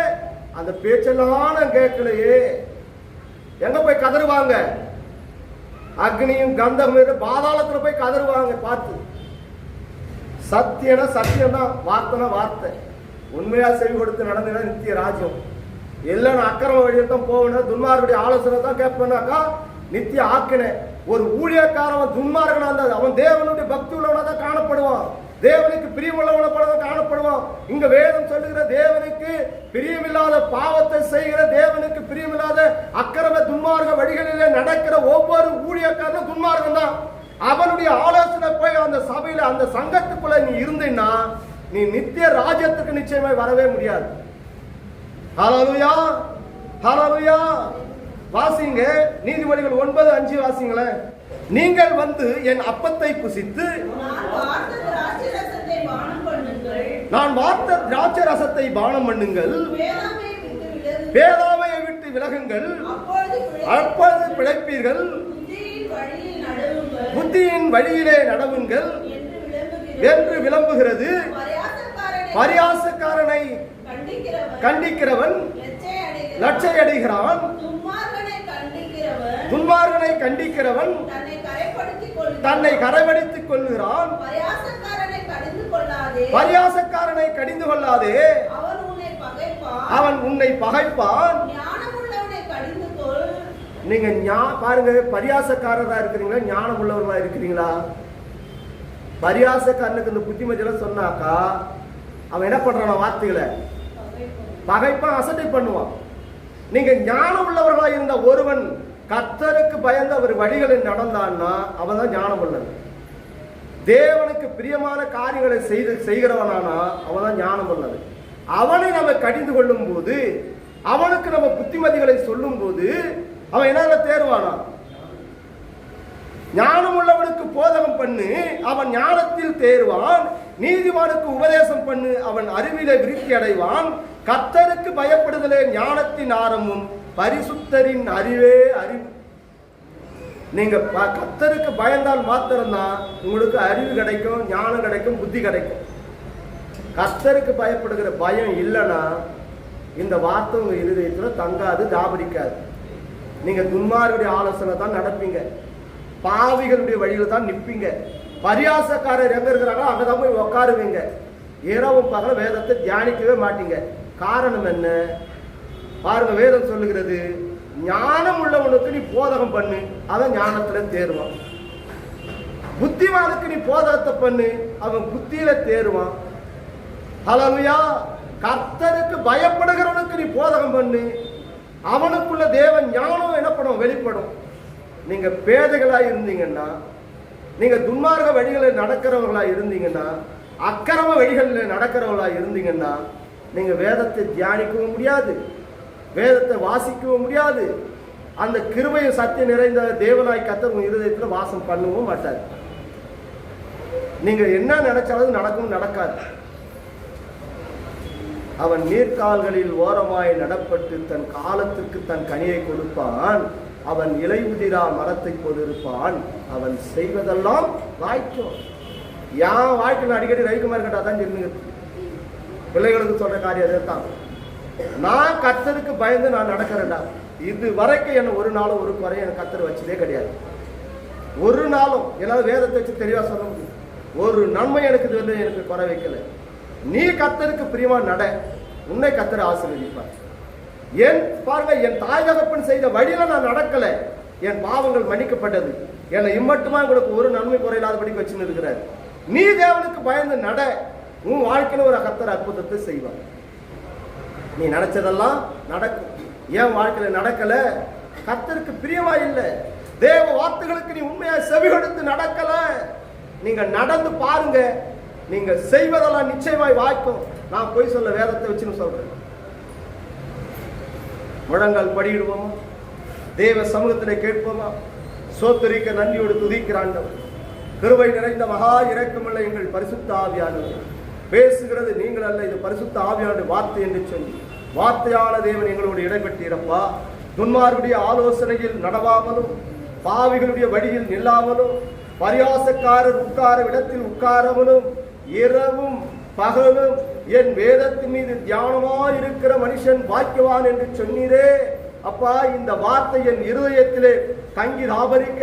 அந்த பேச்செல்லாம் நான் கேட்கலையே. எங்க போய் கதறுவாங்க? அக்னியும் கந்தம் பாதாளத்துல போய் கதறுவாங்க. பார்த்து சத்தியனா சத்தியம் தான், வார்த்தைனா வார்த்தை. உண்மையா செவி கொடுத்து நடந்தா நித்திய ராஜ்யம். எல்லாம் நான் அக்கிரம வழியில் தான் போவேன், துன்மார்க்குடைய ஆலோசனை தான் கேட்பேனாக்கா நித்திய ஆக்கின. ஒரு ஊழியக்காரன் துன்மார்க்கனா இருந்தா அவன் தேவனுடைய பக்தி உள்ளவனா தான் காணப்படுவான், தேவனுக்கு பிரியமுள்ளவன போல காணப்படுவான். இங்க வேதம் சொல்லுகிற தேவனுக்கு பிரியமில்லாத பாவத்தை செய்கிற, தேவனுக்கு பிரியமில்லாத அக்கிரம துன்மார்க்க வழிகளிலே நடக்கிற ஒவ்வொரு ஊழியக்காரனும் துன்மார்க்கம் தான். அவனுடைய ஆலோசனை போய் அந்த சபையில அந்த சங்கத்துக்குள்ள நீ இருந்தீன்னா நீ நித்திய ராஜ்யத்துக்கு நிச்சயமாய் வரவே முடியாது. ஹல்லேலூயா, ஹல்லேலூயா. வாசிங்க நீதிமொழிகள் 9:5 வாசிங்களேன். நீங்கள் வந்து என் அப்பத்தை புசித்து நான் வார்த்த திராட்சை ரசத்தை பானம் பண்ணுங்கள், பேதாமையை விட்டு விலகுங்கள், அப்பொழுது பிழைப்பீர்கள், புத்தியின் வழியிலே நடவுங்கள் என்று விளம்புகிறது. பரியாசக்காரனை கண்டிக்கிறவன் லட்சை அடைகிறான். துன்மார்கனை கண்டிக்கிறவன் தன்னை கரைப்படுத்திக் கொள்கிறான். பரியாசக்காரனை கடிந்து கொள்ளாதே, அவன் உன்னை பகைப்பான். நீங்க பாருங்க, பரியாசக்காரரா இருக்கிறீங்களா, ஞானம் உள்ளவர்களா இருக்கிறீங்களா? பரியாசக்காரனுக்கு இந்த புத்திமதியெல்லாம் சொன்னாக்கா அவன் என்ன பண்றான்? வார்த்தைகளை பகைப்பான், அசட்டை பண்ணுவான். நீங்க ஞானம் உள்ளவர்களா இருந்த ஒருவன் கர்த்தருக்கு பயந்து அவர் வழிகளில் நடந்தான்னா அவன் தான் ஞானம் உள்ளவன். தேவனுக்கு பிரியமான காரியங்களை செய்கிறவனானா அவன் தான் ஞானம் உள்ளது. அவனை நம்ம கடிந்து கொள்ளும் போது, அவனுக்கு நம்ம புத்திமதிகளை சொல்லும் போது அவன் என்ன தேர்வானா? ஞானம் உள்ளவனுக்கு போதகம் பண்ணு, அவன் ஞானத்தில் தேர்வான். நீதிமானுக்கு உபதேசம் பண்ணு, அவன் அறிவிலே விருத்தி அடைவான். கர்த்தருக்கு பயப்படுதலே ஞானத்தின் ஆரம்பம், பரிசுத்தரின் அறிவே அறிவு. நீங்க கர்த்தருக்கு பயந்தால் மாத்திரம்தான் உங்களுக்கு அறிவு கிடைக்கும், ஞானம் கிடைக்கும், புத்தி கிடைக்கும். கர்த்தருக்கு பயப்படுகிற பயம் இல்லைன்னா இந்த வார்த்தை உங்க இருதயத்துல தங்காது, தாபரிக்காது. நீங்க துன்மார்களுடைய ஆலோசனை தான் நடப்பீங்க, பாவிகளுடைய வழியில தான் நிற்பீங்க. பரியாசக்காரர் எங்க இருக்கிறாங்களோ அங்கதான் போய் உட்காருவீங்க. இரவும் பகல வேதத்தை தியானிக்கவே மாட்டீங்க. காரணம் என்ன? பாருங்க, வேதம் சொல்லுகிறது, ஞானம் உள்ளவனுக்கு நீ போதகம் பண்ணு, அவன் ஞானத்துல தேர்வான். புத்திமானுக்கு நீ போதகத்தை பண்ணு, அவன் புத்தியில தேர்வான். ஹல்லேலூயா. கர்த்தருக்கு பயப்படுகிறவனுக்கு நீ போதகம் பண்ணு, அவனுக்குள்ள தேவன் ஞானம் என்னப்படும்? வெளிப்படும். நீங்க பேதைகளா இருந்தீங்கன்னா, நீங்க துன்மார்க்க வழிகளில் நடக்கிறவர்களா இருந்தீங்கன்னா, அக்கிரம வழிகளில் நடக்கிறவர்களா இருந்தீங்கன்னா நீங்க வேதத்தை தியானிக்கவும் முடியாது, வேதத்தை வாசிக்கவும் முடியாது. அந்த கிருபையும் சத்தியம் நிறைந்த தேவனாய் கர்த்தர் உங்க இருதயத்தில் வாசம் பண்ணவும் மாட்டார். நீங்க என்ன நினைச்சாலும் நடக்கும், நடக்காது. அவன் நீர்கால்களில் ஓரமாய் நடப்பட்டு தன் காலத்துக்கு தன் கனியை கொடுப்பான். அவன் இலை உதிரா மரத்தை கொண்டிருப்பான். அவன் செய்வதெல்லாம் வாய்க்கும். என் வாழ்க்கையில் அடிக்கடி ரவிக்குமார் கேட்டா தான் சொல்லுங்க, பிள்ளைகளுக்கு சொல்ற காரியம் அதைத்தான். நான் கர்த்தருக்கு பயந்து நான் நடக்கிறேன்டா. இது வரைக்கும் என்ன ஒரு நாளும் ஒரு குறைய எனக்கு கர்த்தர் வச்சதே கிடையாது. ஒரு நாளும் எல்லாரும் வேதத்தை வச்சு தெளிவா சொல்ல முடியும். ஒரு நன்மை எனக்கு இது வந்து எனக்கு குறை வைக்கல. நீ கர்த்தருக்கு பிரியமா நட, உன்னை கர்த்தர் ஆசீர்வதிப்பார். என் பாருங்க, என் தாய் தகப்பன் செய்த வழியில நான் நடக்கல, என் பாவங்கள் மன்னிக்கப்பட்டது. என்னை இம்மட்டுமா உங்களுக்கு ஒரு நன்மை குறையில்லாதபடி வச்சுன்னு இருக்கிறார். நீ தேவனுக்கு பயந்து நட, உன் வாழ்க்கையில ஒரு கர்த்தர் அற்புதத்தை செய்வார். நீ நினைச்சதெல்லாம் நடக்கும். ஏன் வாழ்க்கையில நடக்கல? கர்த்தருக்கு பிரியமா இல்லை. தேவ வார்த்தைகளுக்கு நீ உண்மையா செவி கொடுத்து நடக்கல. நீங்க நடந்து பாருங்க, நீங்க செய்வதெல்லாம் நிச்சயமாய் வாய்க்கும். நான் போய் சொல்ல வேதத்தை வச்சுன்னு சொல்றேன். முழங்கால் படியிடுவோமா? தேவ சமூகத்திலே கேட்போமா? சோத்தரிக்க நன்றியோடு துதிக்கிறான். கிருபை நிறைந்த மகா இரக்கமுள்ள எங்கள் பரிசுத்த ஆவியானவர், பேசுகிறது நீங்கள் அல்ல, இது பரிசுத்த ஆவியானுடைய வார்த்தை என்று சொல்லி வார்த்தையான தேவன் எங்களோடு இடைப்பட்டீரப்பா. துன்மார்களுடைய ஆலோசனையில் நடவாமலும், பாவிகளுடைய வழியில் நில்லாமலும், பரியாசக்காரர் உட்கார இடத்தில் உட்காரவனும், இரவும் பகலும் என் வேதத்தின் மீது தியானமாய் இருக்கிற மனுஷன் பாக்கியவான் என்று சொன்னீரே அப்பா. இந்த வார்த்தை என் இருதயத்திலே தங்கி தாபரிக்க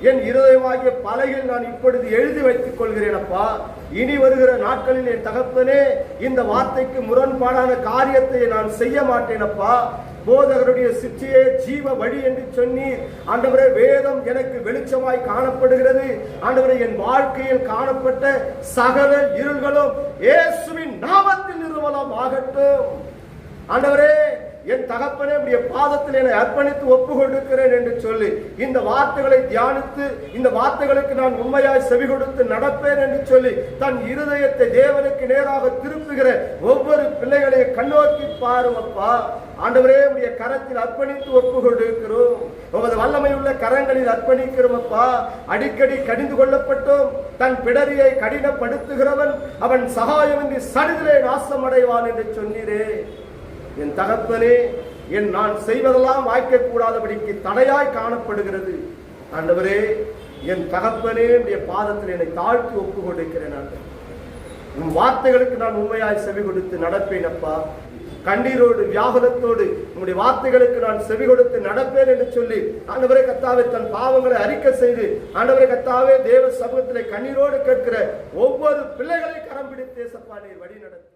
என் இருதயமாகிய பலகையில் நான் இப்பொழுது எழுதி வைத்துக் கொள்கிறேன் அப்பா. இனி வருகிற நாட்களில் என் தகப்பனே இந்த வார்த்தைக்கு முரண்பாடான காரியத்தை நான் செய்ய மாட்டேன் அப்பா. போதகருடைய சிற்றையே ஜீவ வழி என்று சொன்னீர் ஆண்டவரே. வேதம் எனக்கு வெளிச்சமாய் காணப்படுகிறது ஆண்டவரே. என் வாழ்க்கையில் காணப்பட்ட சகல இருள்களும் இயேசுவின் நாமத்தில் நிர்மூலம் ஆகட்டும் ஆண்டவரே. என் தகப்பனே உடைய பாதத்தில் என்னை அர்ப்பணித்து ஒப்பு கொடுக்கிறேன் என்று சொல்லி இந்த வார்த்தைகளை தியானித்து இந்த வார்த்தைகளுக்கு நான் உண்மையாய் செவி கொடுத்து நடப்பேன் என்று சொல்லி தன் இருதயத்தை தேவனுக்கு நேராக திருப்புகிற ஒவ்வொரு பிள்ளைகளையும் கண்ணோக்கி பாருமப்பா ஆண்டவரே. உடைய கரத்தில் அர்ப்பணித்து ஒப்பு கொடுக்கிறோம். உமது வல்லமை உள்ள கரங்களில் அர்ப்பணிக்கிறோம் அப்பா. அடிக்கடி கடிந்து கொள்ளப்பட்டோம். தன் பிடரியை கடினப்படுத்துகிறவன் அவன் சகாயமின்றி சடுதிலே நாசம் அடைவான் என்று சொன்னீரே. என் தகப்பனே, என் நான் செய்வதெல்லாம் வாய்க்கக்கூடாதபடிக்கு தடையாய் காணப்படுகிறது ஆண்டவரே. என் தகப்பனே, உடைய பாதத்தில் என்னை தாழ்த்தி ஒப்பு கொடுக்கிறேன். உம் வார்த்தைகளுக்கு நான் உண்மையாய் செவி கொடுத்து நடப்பேன் அப்பா. கண்ணீரோடு வியாகுலத்தோடு உங்களுடைய வார்த்தைகளுக்கு நான் செவி கொடுத்து நடப்பேன் என்று சொல்லி ஆண்டவரே கர்த்தாவே தன் பாவங்களை அறிக்கை செய்து ஆண்டவரே கர்த்தாவே தேவ சமூகத்திலே கண்ணீரோடு கேட்கிற ஒவ்வொரு பிள்ளைகளை கரம் பிடித்து ஏசப்பா நீர் வழி நடத்த